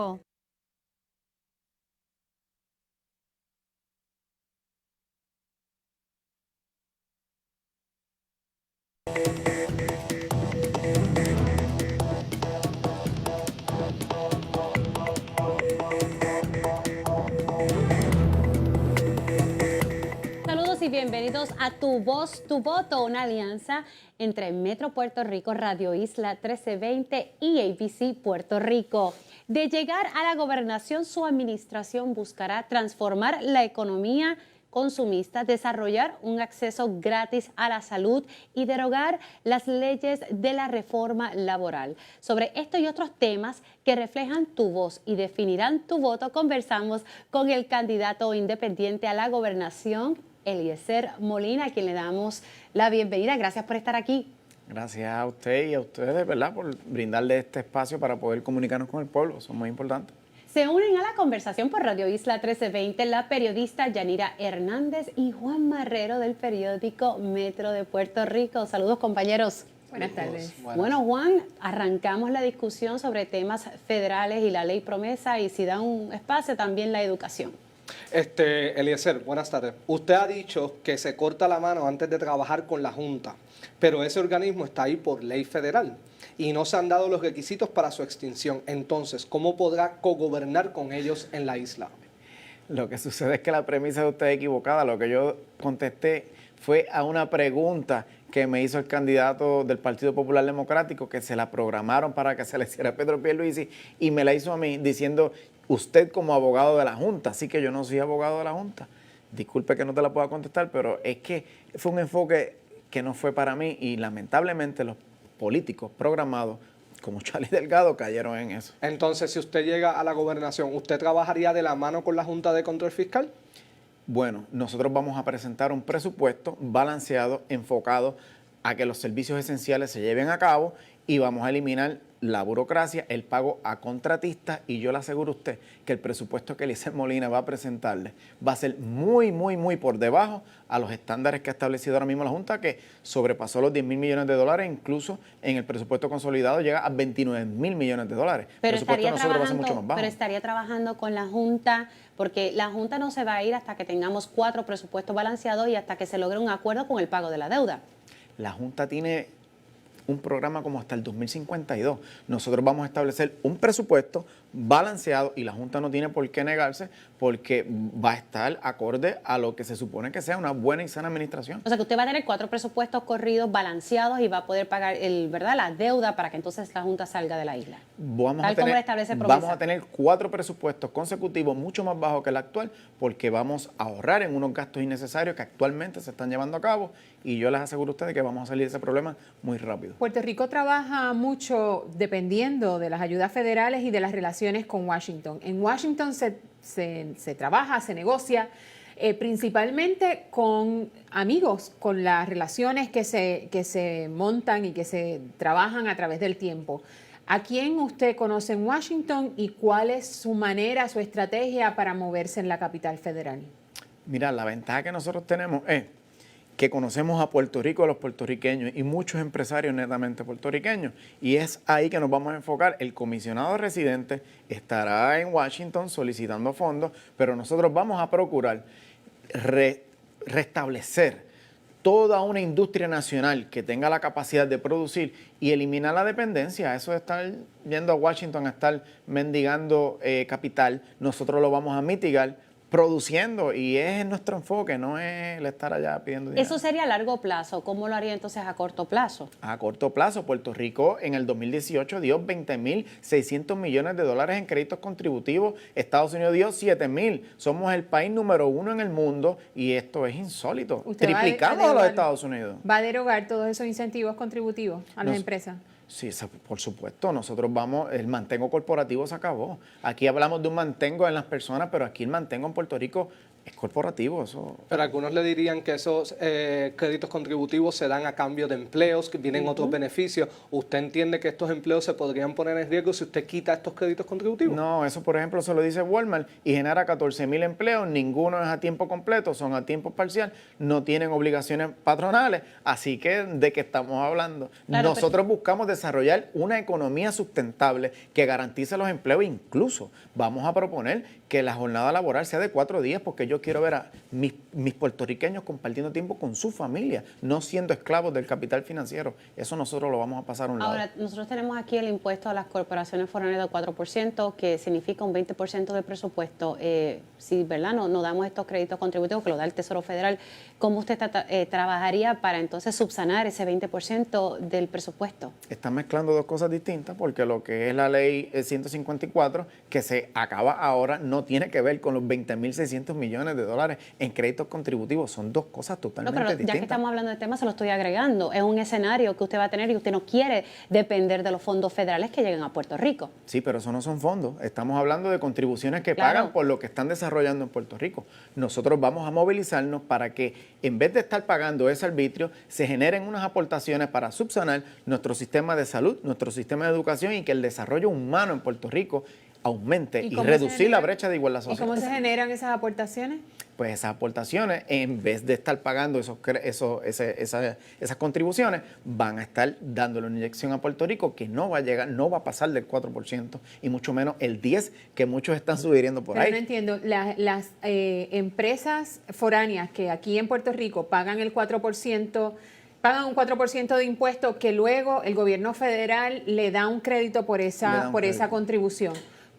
Saludos y bienvenidos a Tu Voz, Tu Voto, una alianza entre Metro Puerto Rico, Radio Isla 1320 y ABC Puerto Rico. De llegar a la gobernación, su administración buscará transformar la economía consumista, desarrollar un acceso gratis a la salud y derogar las leyes de la reforma laboral. Sobre esto y otros temas que reflejan tu voz y definirán tu voto, conversamos con el candidato independiente a la gobernación, Eliezer Molina, a quien le damos la bienvenida. Gracias por estar aquí. Gracias a usted y a ustedes, ¿verdad?, por brindarle este espacio para poder comunicarnos con el pueblo. Eso es muy importante. Se unen a la conversación por Radio Isla 1320 la periodista Yanira Hernández y Juan Marrero del periódico Metro de Puerto Rico. Saludos, compañeros. Buenas tardes. Bueno, Juan, arrancamos la discusión sobre temas federales y la ley promesa y si da un espacio también la educación. Eliezer, buenas tardes. Usted ha dicho que se corta la mano antes de trabajar con la Junta, pero ese organismo está ahí por ley federal y no se han dado los requisitos para su extinción. Entonces, ¿cómo podrá cogobernar con ellos en la isla? Lo que sucede es que la premisa de usted es equivocada. Lo que yo contesté fue a una pregunta que me hizo el candidato del Partido Popular Democrático, que se la programaron para que se le hiciera a Pedro Pierluisi, y me la hizo a mí diciendo, usted como abogado de la Junta. Así que yo no soy abogado de la Junta. Disculpe que no te la pueda contestar, pero es que fue un enfoque que no fue para mí y lamentablemente los políticos programados como Charlie Delgado cayeron en eso. Entonces, si usted llega a la gobernación, ¿usted trabajaría de la mano con la Junta de Control Fiscal? Bueno, nosotros vamos a presentar un presupuesto balanceado, enfocado a que los servicios esenciales se lleven a cabo y vamos a eliminar la burocracia, el pago a contratistas, y yo le aseguro a usted que el presupuesto que Eliezer Molina va a presentarle va a ser muy, muy, muy por debajo a los estándares que ha establecido ahora mismo la Junta, que sobrepasó los 10 mil millones de dólares, incluso en el presupuesto consolidado llega a 29 mil millones de dólares. Pero el presupuesto de nosotros va a ser mucho más bajo. Pero estaría trabajando con la Junta, porque la Junta no se va a ir hasta que tengamos 4 presupuestos balanceados y hasta que se logre un acuerdo con el pago de la deuda. La Junta tiene un programa como hasta el 2052. Nosotros vamos a establecer un presupuesto balanceado y la Junta no tiene por qué negarse, porque va a estar acorde a lo que se supone que sea una buena y sana administración. O sea que usted va a tener 4 presupuestos corridos balanceados y va a poder pagar ¿verdad?, la deuda para que entonces la Junta salga de la isla. Vamos a tener 4 presupuestos consecutivos mucho más bajos que el actual, porque vamos a ahorrar en unos gastos innecesarios que actualmente se están llevando a cabo, y yo les aseguro a ustedes que vamos a salir de ese problema muy rápido. Puerto Rico trabaja mucho dependiendo de las ayudas federales y de las relaciones con Washington. En Washington se trabaja, se negocia, principalmente con amigos, con las relaciones que se montan y que se trabajan a través del tiempo. ¿A quién usted conoce en Washington y cuál es su manera, su estrategia para moverse en la capital federal? Mira, la ventaja que nosotros tenemos es que conocemos a Puerto Rico, a los puertorriqueños y muchos empresarios netamente puertorriqueños. Y es ahí que nos vamos a enfocar. El comisionado residente estará en Washington solicitando fondos, pero nosotros vamos a procurar restablecer toda una industria nacional que tenga la capacidad de producir y eliminar la dependencia. Eso de estar yendo a Washington a estar mendigando capital, nosotros lo vamos a mitigar produciendo, y es nuestro enfoque, no es el estar allá pidiendo dinero. Eso sería a largo plazo. ¿Cómo lo haría entonces a corto plazo? A corto plazo, Puerto Rico en el 2018 dio 20.600 millones de dólares en créditos contributivos, Estados Unidos dio 7.000. Somos el país número 1 en el mundo y esto es insólito. Triplicamos a los Estados Unidos. ¿Va a derogar todos esos incentivos contributivos a las empresas? Sí, por supuesto. Nosotros el mantengo corporativo se acabó. Aquí hablamos de un mantengo en las personas, pero aquí el mantengo en Puerto Rico es corporativo. Eso. Pero algunos le dirían que esos créditos contributivos se dan a cambio de empleos, que vienen otros beneficios. ¿Usted entiende que estos empleos se podrían poner en riesgo si usted quita estos créditos contributivos? No, eso por ejemplo se lo dice Walmart y genera 14.000 empleos, ninguno es a tiempo completo, son a tiempo parcial, no tienen obligaciones patronales, así que ¿de qué estamos hablando? Claro, nosotros buscamos desarrollar una economía sustentable que garantice los empleos, incluso vamos a proponer que la jornada laboral sea de 4 días, porque yo quiero ver a mis puertorriqueños compartiendo tiempo con su familia, no siendo esclavos del capital financiero. Eso nosotros lo vamos a pasar a un lado. Ahora, nosotros tenemos aquí el impuesto a las corporaciones foráneas del 4%, que significa un 20% del presupuesto. Si, ¿verdad?, no damos estos créditos contributivos que lo da el Tesoro Federal, ¿cómo usted trabajaría para entonces subsanar ese 20% del presupuesto? Están mezclando dos cosas distintas, porque lo que es la ley 154, que se acaba ahora, no tiene que ver con los 20.600 millones de dólares en créditos contributivos. Son dos cosas totalmente distintas. Ya que estamos hablando del tema, se lo estoy agregando. Es un escenario que usted va a tener y usted no quiere depender de los fondos federales que lleguen a Puerto Rico. Sí, pero eso no son fondos. Estamos hablando de contribuciones que Claro. pagan por lo que están desarrollando en Puerto Rico. Nosotros vamos a movilizarnos para que, en vez de estar pagando ese arbitrio, se generen unas aportaciones para subsanar nuestro sistema de salud, nuestro sistema de educación, y que el desarrollo humano en Puerto Rico aumente y cómo reducir se la genera? brecha de igualdad ¿Y social. cómo se generan esas aportaciones? Pues esas aportaciones, en vez de estar pagando esas contribuciones, van a estar dándole una inyección a Puerto Rico que no va a llegar, no va a pasar del 4%, y mucho menos el 10% que muchos están sugiriendo por Pero ahí. no entiendo, las empresas foráneas que aquí en Puerto Rico pagan el 4%, pagan un 4% de impuestos que luego el gobierno federal le da un crédito por esa contribución.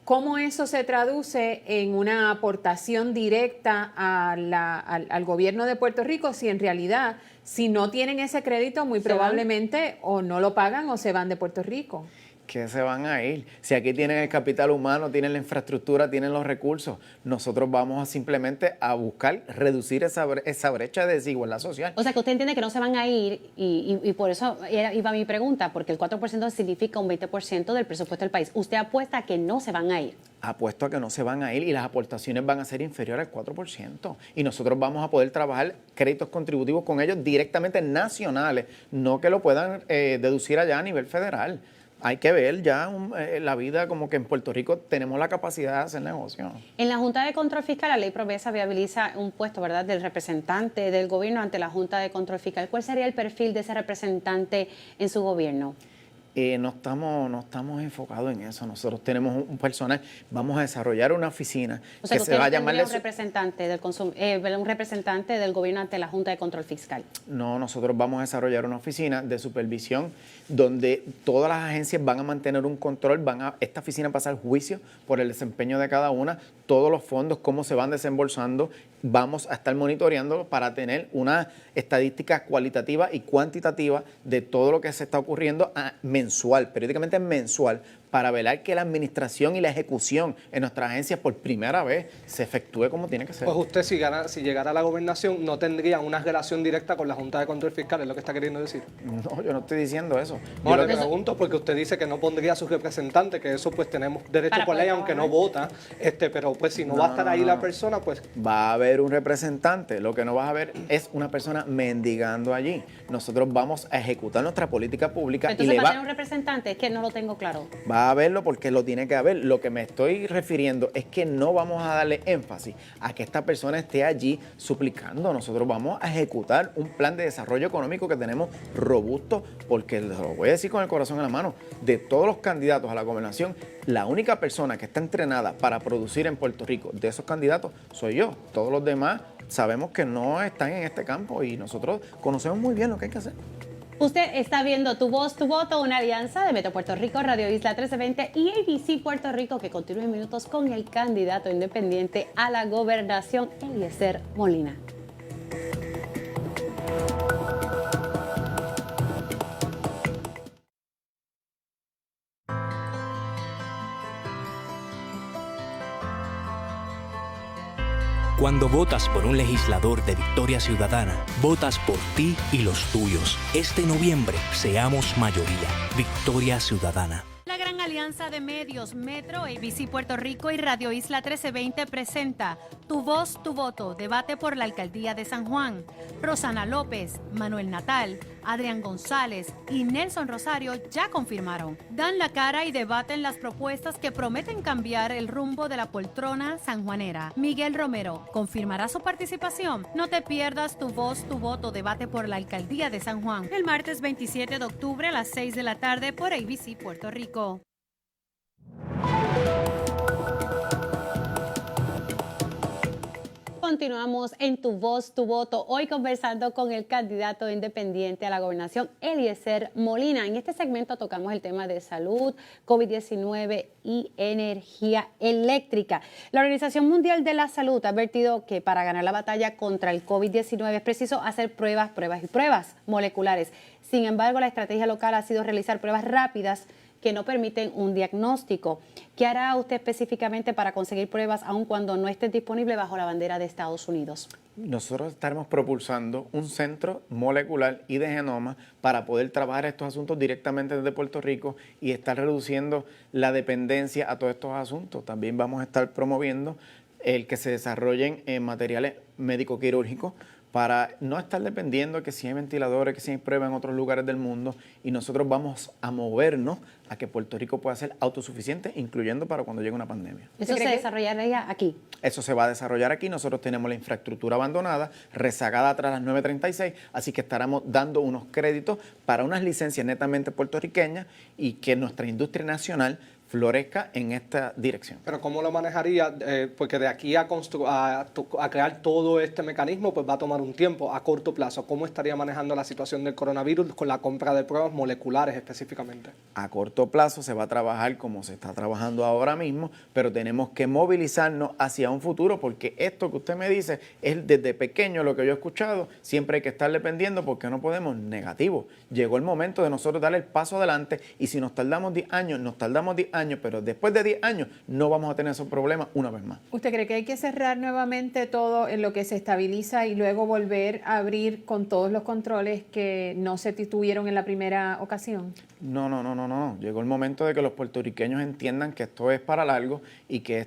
¿Cómo eso se traduce en una aportación directa al gobierno de Puerto Rico si en realidad, si no tienen ese crédito, muy probablemente o no lo pagan o se van de Puerto Rico? Que se van a ir. Si aquí tienen el capital humano, tienen la infraestructura, tienen los recursos, nosotros vamos a simplemente a buscar reducir esa brecha de desigualdad social. O sea, que usted entiende que no se van a ir y por eso iba mi pregunta, porque el 4% significa un 20% del presupuesto del país. ¿Usted apuesta a que no se van a ir? Apuesto a que no se van a ir y las aportaciones van a ser inferiores al 4%. Y nosotros vamos a poder trabajar créditos contributivos con ellos directamente nacionales, no que lo puedan deducir allá a nivel federal. Hay que ver ya la vida como que en Puerto Rico tenemos la capacidad de hacer negocio. En la Junta de Control Fiscal, la ley Promesa viabiliza un puesto, ¿verdad?, del representante del gobierno ante la Junta de Control Fiscal. ¿Cuál sería el perfil de ese representante en su gobierno? No estamos enfocados en eso. Nosotros tenemos un personal, vamos a desarrollar una oficina O sea, que se va a llamar... un representante un representante del gobierno ante la Junta de Control Fiscal. No, nosotros vamos a desarrollar una oficina de supervisión donde todas las agencias van a mantener un control, esta oficina va a pasar juicio por el desempeño de cada una, todos los fondos, cómo se van desembolsando. Vamos a estar monitoreándolo para tener una estadística cualitativa y cuantitativa de todo lo que se está ocurriendo mensual, periódicamente mensual, para velar que la administración y la ejecución en nuestras agencias por primera vez se efectúe como tiene que ser. Pues usted, si llegara a la gobernación, no tendría una relación directa con la Junta de Control Fiscal, ¿es lo que está queriendo decir? No, yo no estoy diciendo eso. No, le pregunto porque usted dice que no pondría a su representante, que eso pues tenemos derecho por ley, aunque no vota, pero pues si no va a estar ahí la persona, pues... Va a haber un representante, lo que no vas a ver es una persona mendigando allí. Nosotros vamos a ejecutar nuestra política pública. Entonces, y ¿va a tener un representante? Es que no lo tengo claro. Va a verlo porque lo tiene que haber. Lo que me estoy refiriendo es que no vamos a darle énfasis a que esta persona esté allí suplicando. Nosotros vamos a ejecutar un plan de desarrollo económico que tenemos robusto, porque lo voy a decir con el corazón en la mano, de todos los candidatos a la gobernación, la única persona que está entrenada para producir en Puerto Rico de esos candidatos soy yo. Todos los demás sabemos que no están en este campo y nosotros conocemos muy bien lo que hay que hacer. Usted está viendo Tu Voz, Tu Voto, una alianza de Metro Puerto Rico, Radio Isla 1320 y ABC Puerto Rico, que continúa en minutos con el candidato independiente a la gobernación, Eliezer Molina. Cuando votas por un legislador de Victoria Ciudadana, votas por ti y los tuyos. Este noviembre, seamos mayoría. Victoria Ciudadana. La gran alianza de medios Metro, ABC Puerto Rico y Radio Isla 1320 presenta Tu Voz, Tu Voto, debate por la alcaldía de San Juan. Rosana López, Manuel Natal, Adrián González y Nelson Rosario ya confirmaron. Dan la cara y debaten las propuestas que prometen cambiar el rumbo de la poltrona sanjuanera. Miguel Romero confirmará su participación. No te pierdas Tu Voz, Tu Voto, debate por la alcaldía de San Juan. El martes 27 de octubre a las 6 de la tarde por ABC Puerto Rico. continuamos en Tu Voz, Tu Voto, hoy conversando con el candidato independiente a la gobernación, Eliezer Molina. En este segmento tocamos el tema de salud, COVID-19 y energía eléctrica. La Organización Mundial de la Salud ha advertido que para ganar la batalla contra el COVID-19 es preciso hacer pruebas moleculares. Sin embargo, la estrategia local ha sido realizar pruebas rápidas que no permiten un diagnóstico. ¿Qué hará usted específicamente para conseguir pruebas aun cuando no estén disponibles bajo la bandera de Estados Unidos? Nosotros estaremos propulsando un centro molecular y de genoma para poder trabajar estos asuntos directamente desde Puerto Rico y estar reduciendo la dependencia a todos estos asuntos. También vamos a estar promoviendo el que se desarrollen materiales médico-quirúrgicos para no estar dependiendo que si hay ventiladores, que si hay pruebas en otros lugares del mundo, y nosotros vamos a movernos a que Puerto Rico pueda ser autosuficiente, incluyendo para cuando llegue una pandemia. ¿Eso se desarrollaría aquí? Eso se va a desarrollar aquí. Nosotros tenemos la infraestructura abandonada, rezagada tras las 9:36, así que estaremos dando unos créditos para unas licencias netamente puertorriqueñas y que nuestra industria nacional florezca en esta dirección. Pero ¿cómo lo manejaría? Porque de aquí a crear todo este mecanismo, pues va a tomar un tiempo a corto plazo. ¿Cómo estaría manejando la situación del coronavirus con la compra de pruebas moleculares específicamente? A corto plazo se va a trabajar como se está trabajando ahora mismo, pero tenemos que movilizarnos hacia un futuro, porque esto que usted me dice es desde pequeño lo que yo he escuchado. Siempre hay que estar dependiendo porque no podemos negativo. Llegó el momento de nosotros dar el paso adelante y si nos tardamos 10 años, nos tardamos 10 años, pero después de 10 años no vamos a tener esos problemas una vez más. ¿Usted cree que hay que cerrar nuevamente todo en lo que se estabiliza y luego volver a abrir con todos los controles que no se tuvieron en la primera ocasión? No. Llegó el momento de que los puertorriqueños entiendan que esto es para largo y que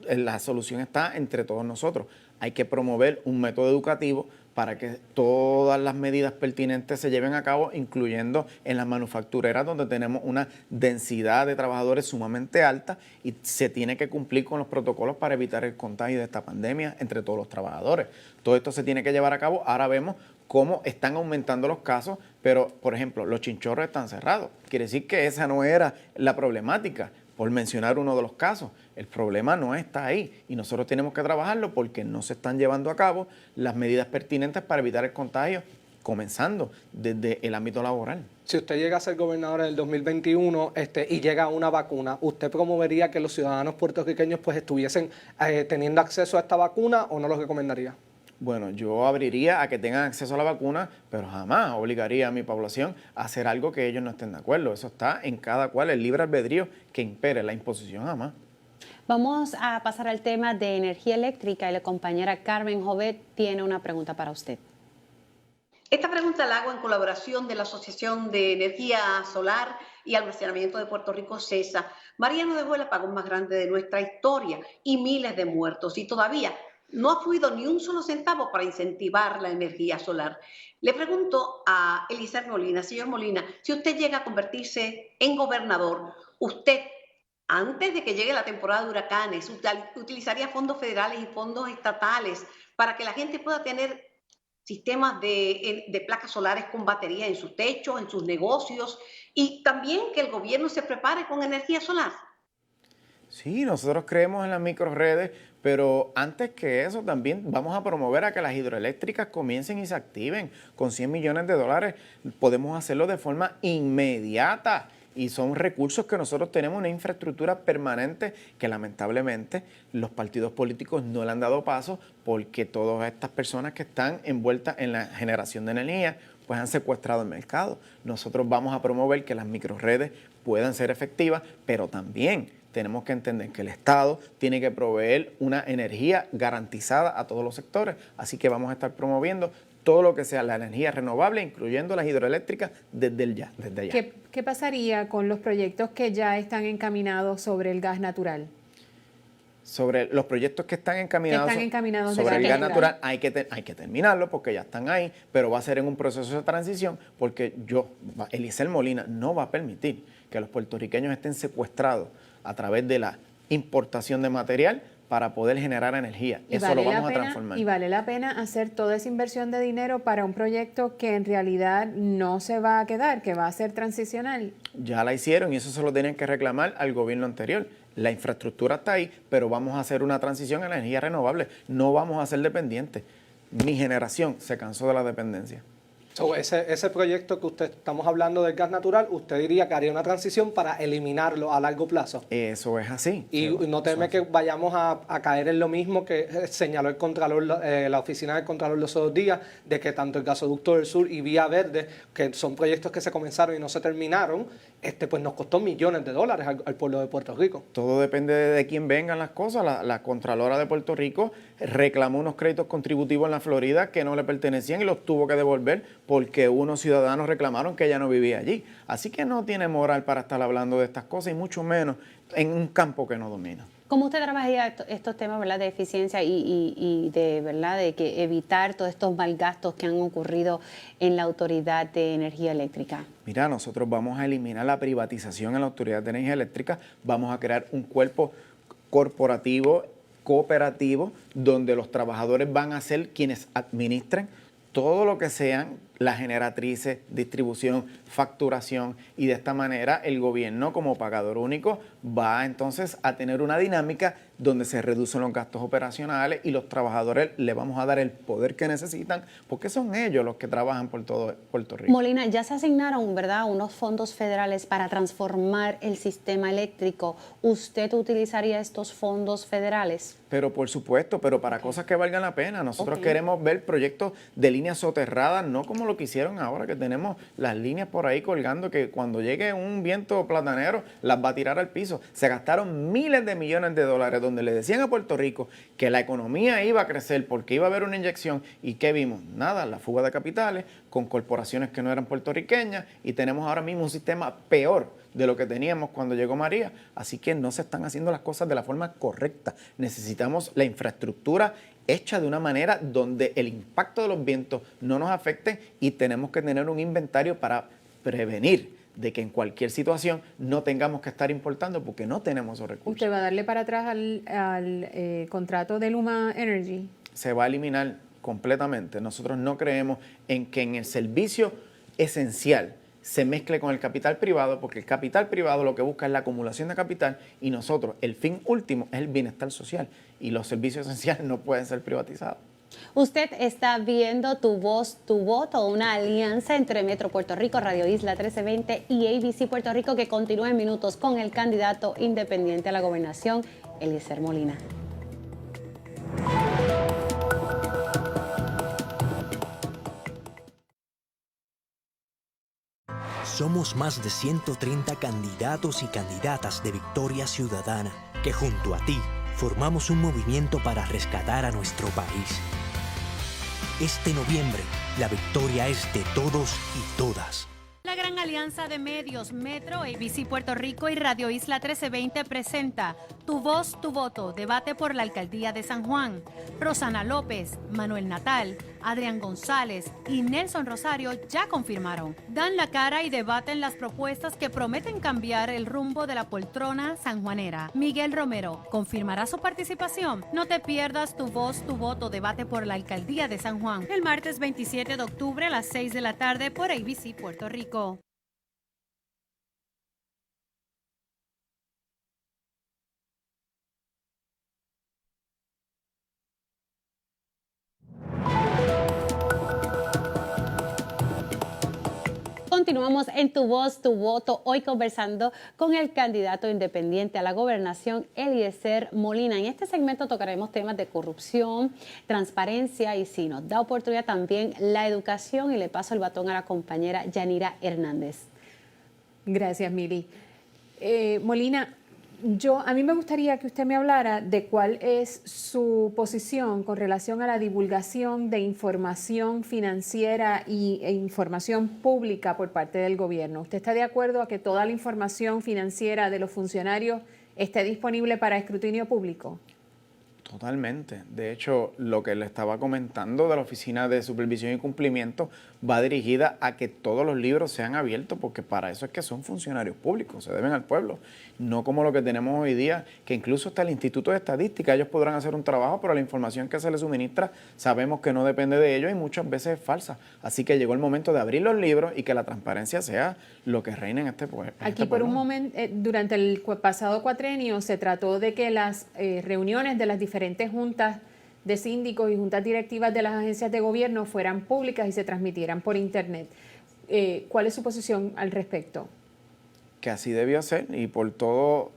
la solución está entre todos nosotros. Hay que promover un método educativo para que todas las medidas pertinentes se lleven a cabo, incluyendo en las manufactureras, donde tenemos una densidad de trabajadores sumamente alta y se tiene que cumplir con los protocolos para evitar el contagio de esta pandemia entre todos los trabajadores. Todo esto se tiene que llevar a cabo. Ahora vemos cómo están aumentando los casos, pero, por ejemplo, los chinchorros están cerrados. Quiere decir que esa no era la problemática, por mencionar uno de los casos. El problema no está ahí y nosotros tenemos que trabajarlo porque no se están llevando a cabo las medidas pertinentes para evitar el contagio, comenzando desde el ámbito laboral. Si usted llega a ser gobernador en el 2021 y llega una vacuna, ¿usted promovería que los ciudadanos puertorriqueños pues estuviesen teniendo acceso a esta vacuna o no los recomendaría? Bueno, yo abriría a que tengan acceso a la vacuna, pero jamás obligaría a mi población a hacer algo que ellos no estén de acuerdo. Eso está en cada cual, el libre albedrío que impere, la imposición jamás. Vamos a pasar al tema de energía eléctrica y la compañera Carmen Jovet tiene una pregunta para usted. Esta pregunta la hago en colaboración de la Asociación de Energía Solar y Almacenamiento de Puerto Rico, CESA. María nos dejó el apagón más grande de nuestra historia y miles de muertos, y todavía no ha fluido ni un solo centavo para incentivar la energía solar. Le pregunto a Eliezer Molina, señor Molina, si usted llega a convertirse en gobernador, usted, antes de que llegue la temporada de huracanes, utilizaría fondos federales y fondos estatales para que la gente pueda tener sistemas de placas solares con batería en sus techos, en sus negocios, y también que el gobierno se prepare con energía solar. Sí, nosotros creemos en las microredes, pero antes que eso también vamos a promover a que las hidroeléctricas comiencen y se activen. Con $100 millones podemos hacerlo de forma inmediata y son recursos que nosotros tenemos, una infraestructura permanente que lamentablemente los partidos políticos no le han dado paso porque todas estas personas que están envueltas en la generación de energía pues han secuestrado el mercado. Nosotros vamos a promover que las microredes puedan ser efectivas, pero también tenemos que entender que el Estado tiene que proveer una energía garantizada a todos los sectores, así que vamos a estar promoviendo todo lo que sea la energía renovable, incluyendo las hidroeléctricas desde ya. ¿Qué pasaría con los proyectos que ya están encaminados sobre el gas natural? Sobre los proyectos que están encaminados, sobre el gas natural hay que terminarlo porque ya están ahí, pero va a ser en un proceso de transición porque Eliezer Molina, no va a permitir que los puertorriqueños estén secuestrados a través de la importación de material para poder generar energía. Y Eso vale lo la vamos a pena- transformar. Y vale la pena hacer toda esa inversión de dinero para un proyecto que en realidad no se va a quedar, que va a ser transicional. Ya la hicieron y eso se lo tienen que reclamar al gobierno anterior. La infraestructura está ahí, pero vamos a hacer una transición a energía renovable. No vamos a ser dependientes. Mi generación se cansó de la dependencia. So, ese proyecto que estamos hablando del gas natural, usted diría que haría una transición para eliminarlo a largo plazo. Eso es así. Y no teme que vayamos a caer en lo mismo que señaló el Contralor, la oficina del Contralor los otros días, de que tanto el Gasoducto del Sur y Vía Verde, que son proyectos que se comenzaron y no se terminaron, pues nos costó millones de dólares al pueblo de Puerto Rico. Todo depende de quién vengan las cosas. La Contralora de Puerto Rico reclamó unos créditos contributivos en la Florida que no le pertenecían y los tuvo que devolver porque unos ciudadanos reclamaron que ella no vivía allí. Así que no tiene moral para estar hablando de estas cosas y mucho menos en un campo que no domina. ¿Cómo usted trabajaría estos temas, verdad, de eficiencia y de, verdad, de que evitar todos estos malgastos que han ocurrido en la Autoridad de Energía Eléctrica? Mira, nosotros vamos a eliminar la privatización en la Autoridad de Energía Eléctrica, vamos a crear un cuerpo corporativo, cooperativo, donde los trabajadores van a ser quienes administren todo lo que sean las generatrices, distribución, facturación, y de esta manera el gobierno como pagador único va entonces a tener una dinámica donde se reducen los gastos operacionales y los trabajadores le vamos a dar el poder que necesitan porque son ellos los que trabajan por todo Puerto Rico. Molina, ya se asignaron, ¿verdad?, unos fondos federales para transformar el sistema eléctrico. ¿Usted utilizaría estos fondos federales? Pero por supuesto, pero para cosas que valgan la pena. Nosotros queremos ver proyectos de líneas soterradas, no como lo que hicieron ahora, que tenemos las líneas por ahí colgando, que cuando llegue un viento platanero las va a tirar al piso. Se gastaron miles de millones de dólares donde le decían a Puerto Rico que la economía iba a crecer porque iba a haber una inyección. ¿Y qué vimos? Nada, la fuga de capitales con corporaciones que no eran puertorriqueñas y tenemos ahora mismo un sistema peor de lo que teníamos cuando llegó María. Así que no se están haciendo las cosas de la forma correcta. Necesitamos la infraestructura hecha de una manera donde el impacto de los vientos no nos afecte y tenemos que tener un inventario para prevenir de que en cualquier situación no tengamos que estar importando porque no tenemos esos recursos. ¿Usted va a darle para atrás al contrato de Luma Energy? Se va a eliminar completamente. Nosotros no creemos en que en el servicio esencial se mezcle con el capital privado, porque el capital privado lo que busca es la acumulación de capital y nosotros, el fin último es el bienestar social y los servicios esenciales no pueden ser privatizados. Usted está viendo Tu Voz, Tu Voto, una alianza entre Metro Puerto Rico, Radio Isla 1320 y ABC Puerto Rico que continúa en minutos con el candidato independiente a la gobernación, Eliezer Molina. Somos más de 130 candidatos y candidatas de Victoria Ciudadana que junto a ti formamos un movimiento para rescatar a nuestro país. Este noviembre, la victoria es de todos y todas. La gran alianza de medios Metro, ABC Puerto Rico y Radio Isla 1320 presenta Tu Voz, Tu Voto, debate por la alcaldía de San Juan. Rosana López, Manuel Natal, Adrián González y Nelson Rosario ya confirmaron. Dan la cara y debaten las propuestas que prometen cambiar el rumbo de la poltrona sanjuanera. Miguel Romero confirmará su participación. No te pierdas Tu Voz, Tu Voto, debate por la alcaldía de San Juan. El martes 27 de octubre a las 6 de la tarde por ABC Puerto Rico. Continuamos en Tu Voz, Tu Voto, hoy conversando con el candidato independiente a la gobernación, Eliezer Molina. En este segmento tocaremos temas de corrupción, transparencia y, si nos da oportunidad, también la educación. Y le paso el batón a la compañera Yanira Hernández. Gracias, Mili. Molina, a mí me gustaría que usted me hablara de cuál es su posición con relación a la divulgación de información financiera e información pública por parte del gobierno. ¿Usted está de acuerdo a que toda la información financiera de los funcionarios esté disponible para escrutinio público? Totalmente. De hecho, lo que le estaba comentando de la Oficina de Supervisión y Cumplimiento va dirigida a que todos los libros sean abiertos, porque para eso es que son funcionarios públicos, se deben al pueblo. No como lo que tenemos hoy día, que incluso hasta el Instituto de Estadística, ellos podrán hacer un trabajo, pero la información que se les suministra sabemos que no depende de ellos y muchas veces es falsa. Así que llegó el momento de abrir los libros y que la transparencia sea lo que reina en este pueblo. Aquí por un momento, durante el pasado cuatrenio se trató de que las reuniones de las diferentes juntas de síndicos y juntas directivas de las agencias de gobierno fueran públicas y se transmitieran por internet. ¿Cuál es su posición al respecto? Que así debió ser y por todos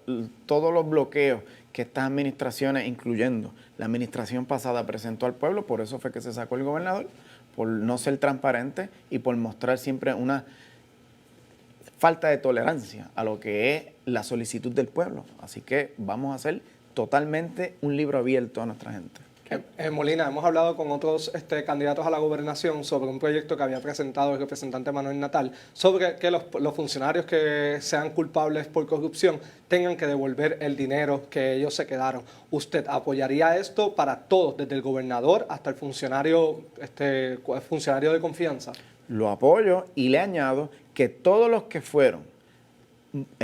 los bloqueos que estas administraciones, incluyendo la administración pasada, presentó al pueblo, por eso fue que se sacó el gobernador, por no ser transparente y por mostrar siempre una falta de tolerancia a lo que es la solicitud del pueblo. Así que vamos a hacer totalmente un libro abierto a nuestra gente. Molina, hemos hablado con otros candidatos a la gobernación sobre un proyecto que había presentado el representante Manuel Natal, sobre que los funcionarios que sean culpables por corrupción tengan que devolver el dinero que ellos se quedaron. ¿Usted apoyaría esto para todos, desde el gobernador hasta el funcionario de confianza? Lo apoyo y le añado que todos los que fueron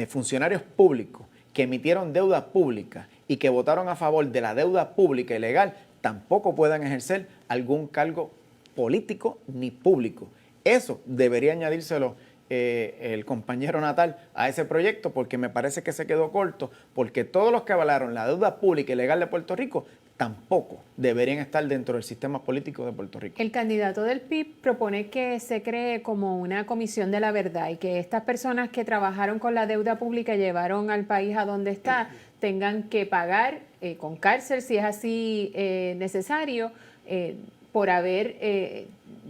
funcionarios públicos que emitieron deuda pública y que votaron a favor de la deuda pública y legal tampoco puedan ejercer algún cargo político ni público. Eso debería añadírselo el compañero Natal a ese proyecto, porque me parece que se quedó corto, porque todos los que avalaron la deuda pública y legal de Puerto Rico tampoco deberían estar dentro del sistema político de Puerto Rico. El candidato del PIB propone que se cree como una comisión de la verdad y que estas personas que trabajaron con la deuda pública y llevaron al país a donde está tengan que pagar con cárcel, si es así necesario, por haber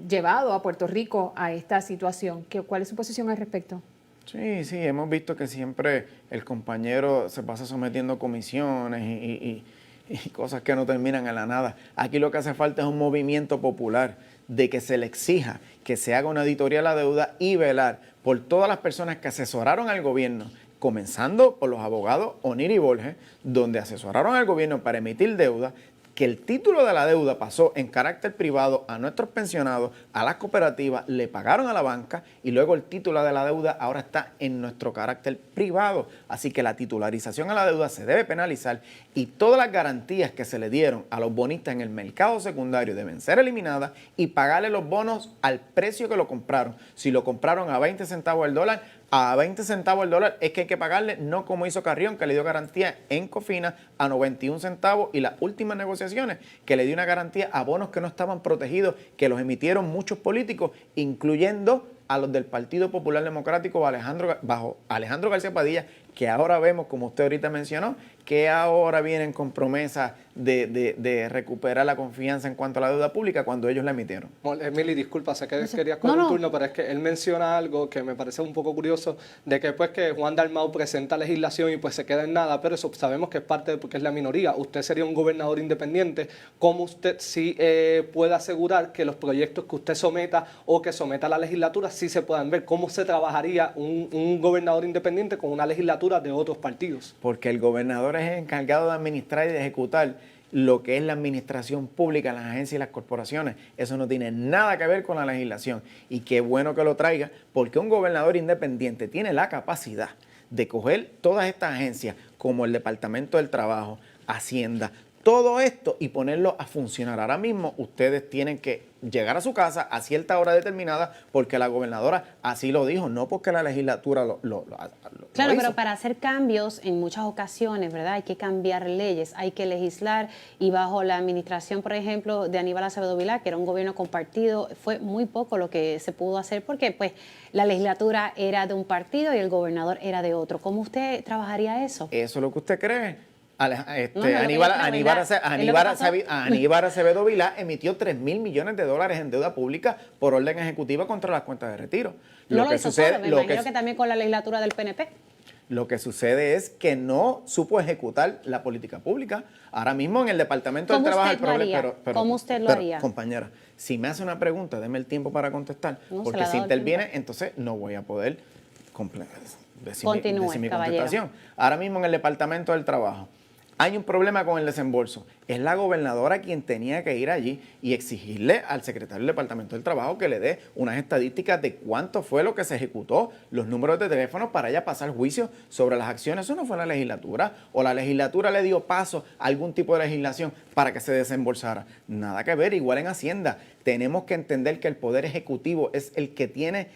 llevado a Puerto Rico a esta situación. ¿Cuál es su posición al respecto? Sí, hemos visto que siempre el compañero se pasa sometiendo comisiones y cosas que no terminan en la nada. Aquí lo que hace falta es un movimiento popular de que se le exija que se haga una auditoría a la deuda y velar por todas las personas que asesoraron al gobierno, comenzando por los abogados O'Neill y Borges, donde asesoraron al gobierno para emitir deuda, que el título de la deuda pasó en carácter privado a nuestros pensionados, a las cooperativas, le pagaron a la banca y luego el título de la deuda ahora está en nuestro carácter privado. Así que la titularización a la deuda se debe penalizar y todas las garantías que se le dieron a los bonistas en el mercado secundario deben ser eliminadas y pagarle los bonos al precio que lo compraron. Si lo compraron a 20 centavos el dólar, a 20 centavos el dólar es que hay que pagarle, no como hizo Carrión, que le dio garantía en Cofina a 91 centavos y las últimas negociaciones que le dio una garantía a bonos que no estaban protegidos, que los emitieron muchos políticos, incluyendo a los del Partido Popular Democrático bajo Alejandro García Padilla, que ahora vemos, como usted ahorita mencionó, que ahora vienen con promesas de recuperar la confianza en cuanto a la deuda pública cuando ellos la emitieron. Emily, disculpa, sé que querías con un turno, pero es que él menciona algo que me parece un poco curioso, de que pues que Juan Dalmau presenta legislación y pues se queda en nada, pero eso sabemos que es parte de porque es la minoría. Usted sería un gobernador independiente, ¿cómo usted sí puede asegurar que los proyectos que usted someta o que someta a la legislatura sí se puedan ver? ¿Cómo se trabajaría un gobernador independiente con una legislatura de otros partidos? Porque el gobernador es encargado de administrar y de ejecutar lo que es la administración pública, las agencias y las corporaciones. Eso no tiene nada que ver con la legislación. Y qué bueno que lo traiga, porque un gobernador independiente tiene la capacidad de coger todas estas agencias, como el Departamento del Trabajo, Hacienda, todo esto y ponerlo a funcionar. Ahora mismo ustedes tienen que llegar a su casa a cierta hora determinada porque la gobernadora así lo dijo, no porque la legislatura lo Claro, hizo. pero para hacer cambios en muchas ocasiones, ¿verdad? Hay que cambiar leyes, hay que legislar y bajo la administración, por ejemplo, de Aníbal Acevedo Vilá, que era un gobierno compartido, fue muy poco lo que se pudo hacer porque pues la legislatura era de un partido y el gobernador era de otro. ¿Cómo usted trabajaría eso? Eso es lo que usted cree. Aníbal Acevedo Vilá emitió $3,000 millones en deuda pública por orden ejecutiva contra las cuentas de retiro. Me imagino que también con la legislatura del PNP. Lo que sucede es que no supo ejecutar la política pública. Ahora mismo en el Departamento del Trabajo el problema. ¿Cómo usted lo haría? Compañera, si me hace una pregunta, deme el tiempo para contestar, porque si interviene, entonces no voy a poder decir mi contestación. Ahora mismo en el Departamento del Trabajo, hay un problema con el desembolso. Es la gobernadora quien tenía que ir allí y exigirle al secretario del Departamento del Trabajo que le dé unas estadísticas de cuánto fue lo que se ejecutó, los números de teléfono para ella pasar juicio sobre las acciones. Eso no fue la legislatura, o la legislatura le dio paso a algún tipo de legislación para que se desembolsara. Nada que ver, igual en Hacienda. Tenemos que entender que el Poder Ejecutivo es el que tiene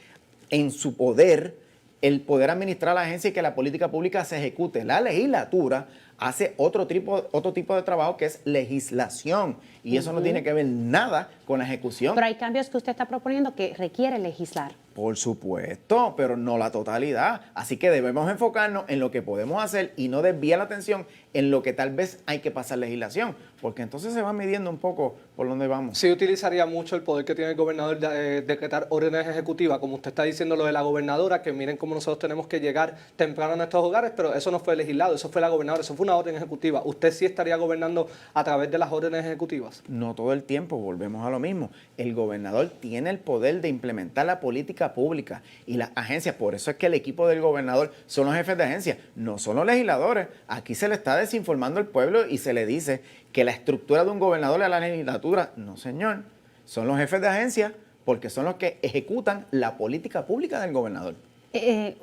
en su poder el poder administrar la agencia y que la política pública se ejecute. La legislatura hace otro tipo de trabajo que es legislación y eso no tiene que ver nada con la ejecución. Pero hay cambios que usted está proponiendo que requiere legislar. Por supuesto, pero no la totalidad. Así que debemos enfocarnos en lo que podemos hacer y no desviar la atención en lo que tal vez hay que pasar legislación, porque entonces se va midiendo un poco por dónde vamos. Sí utilizaría mucho el poder que tiene el gobernador de decretar órdenes ejecutivas, como usted está diciendo lo de la gobernadora, que miren cómo nosotros tenemos que llegar temprano a nuestros hogares, pero eso no fue legislado, eso fue la gobernadora, eso fue una orden ejecutiva. ¿Usted sí estaría gobernando a través de las órdenes ejecutivas? No todo el tiempo, volvemos a lo mismo. El gobernador tiene el poder de implementar la política pública y las agencias, por eso es que el equipo del gobernador son los jefes de agencia, no son los legisladores. Aquí se le está desinformando al pueblo y se le dice que la estructura de un gobernador es la legislatura. No, señor, son los jefes de agencia porque son los que ejecutan la política pública del gobernador.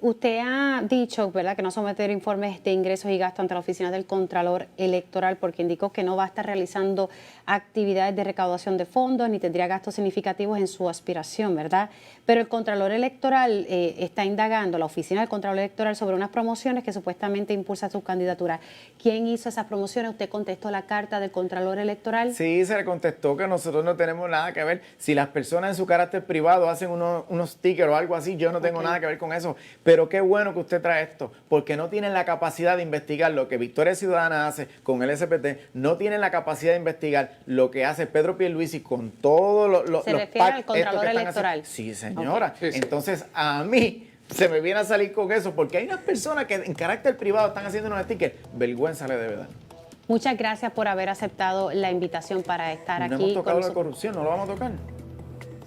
Usted ha dicho, ¿verdad?, que no someter informes de ingresos y gastos ante la oficina del Contralor Electoral porque indicó que no va a estar realizando actividades de recaudación de fondos ni tendría gastos significativos en su aspiración, ¿verdad? Pero el Contralor Electoral está indagando, la oficina del Contralor Electoral, sobre unas promociones que supuestamente impulsa su candidatura. ¿Quién hizo esas promociones? ¿Usted contestó la carta del Contralor Electoral? Sí, se le contestó que nosotros no tenemos nada que ver. Si las personas en su carácter privado hacen unos stickers o algo así, yo no tengo nada que ver con eso. Pero qué bueno que usted trae esto, porque no tienen la capacidad de investigar lo que Victoria Ciudadana hace con el SPT, no tienen la capacidad de investigar lo que hace Pedro Pierluisi con todos los ¿Se refiere al Contralor Electoral? Sí, señora. Okay. Sí, sí. Entonces, a mí se me viene a salir con eso, porque hay unas personas que en carácter privado están haciendo unos stickers. Vergüenza le debe dar. Muchas gracias por haber aceptado la invitación para estar aquí. No hemos tocado con la corrupción, no lo vamos a tocar.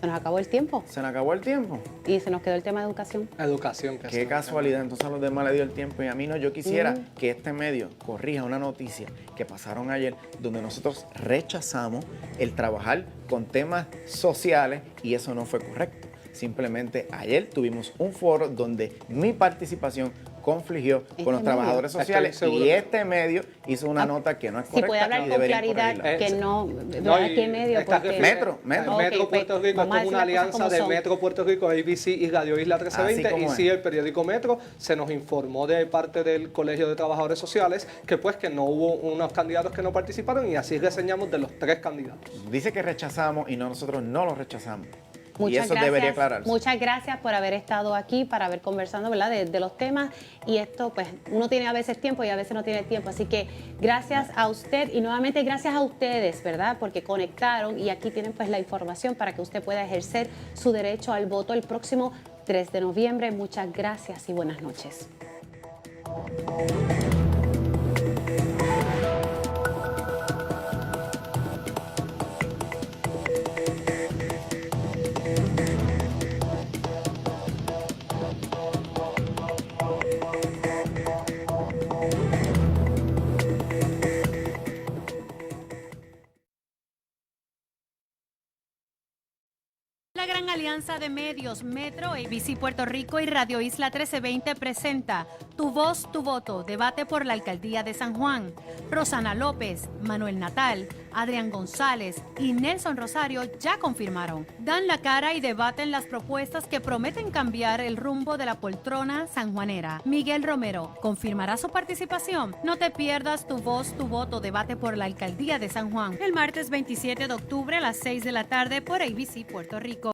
Se nos acabó el tiempo. Se nos acabó el tiempo. Y se nos quedó el tema de educación. Educación. Qué casualidad, entonces a los demás le dio el tiempo y a mí no. Yo quisiera que este medio corrija una noticia que pasaron ayer donde nosotros rechazamos el trabajar con temas sociales y eso no fue correcto. Simplemente ayer tuvimos un foro donde mi participación confligió con los trabajadores sociales y este medio hizo una nota que no es correcta. Si puede hablar y con deberían claridad, corregirla. que no, ¿qué medio? Porque Metro. Metro Puerto Rico, esto es una alianza de Metro Puerto Rico, ABC y Radio Isla 1320. Y sí, el periódico Metro se nos informó de parte del Colegio de Trabajadores Sociales que pues que no hubo unos candidatos que no participaron y así reseñamos de los 3 candidatos. Dice que rechazamos y nosotros no lo rechazamos. Muchas y eso gracias, debería aclararse. Muchas gracias por haber estado aquí, para haber conversado, ¿verdad?, de los temas. Y esto, pues, uno tiene a veces tiempo y a veces no tiene tiempo. Así que gracias a usted y nuevamente gracias a ustedes, ¿verdad?, porque conectaron y aquí tienen pues la información para que usted pueda ejercer su derecho al voto el próximo 3 de noviembre. Muchas gracias y buenas noches. La gran alianza de medios Metro, ABC Puerto Rico y Radio Isla 1320 presenta Tu Voz, Tu Voto, debate por la alcaldía de San Juan. Rosana López, Manuel Natal, Adrián González y Nelson Rosario ya confirmaron. Dan la cara y debaten las propuestas que prometen cambiar el rumbo de la poltrona sanjuanera. Miguel Romero confirmará su participación. No te pierdas Tu Voz, Tu Voto, debate por la alcaldía de San Juan el martes 27 de octubre a las 6 de la tarde por ABC Puerto Rico.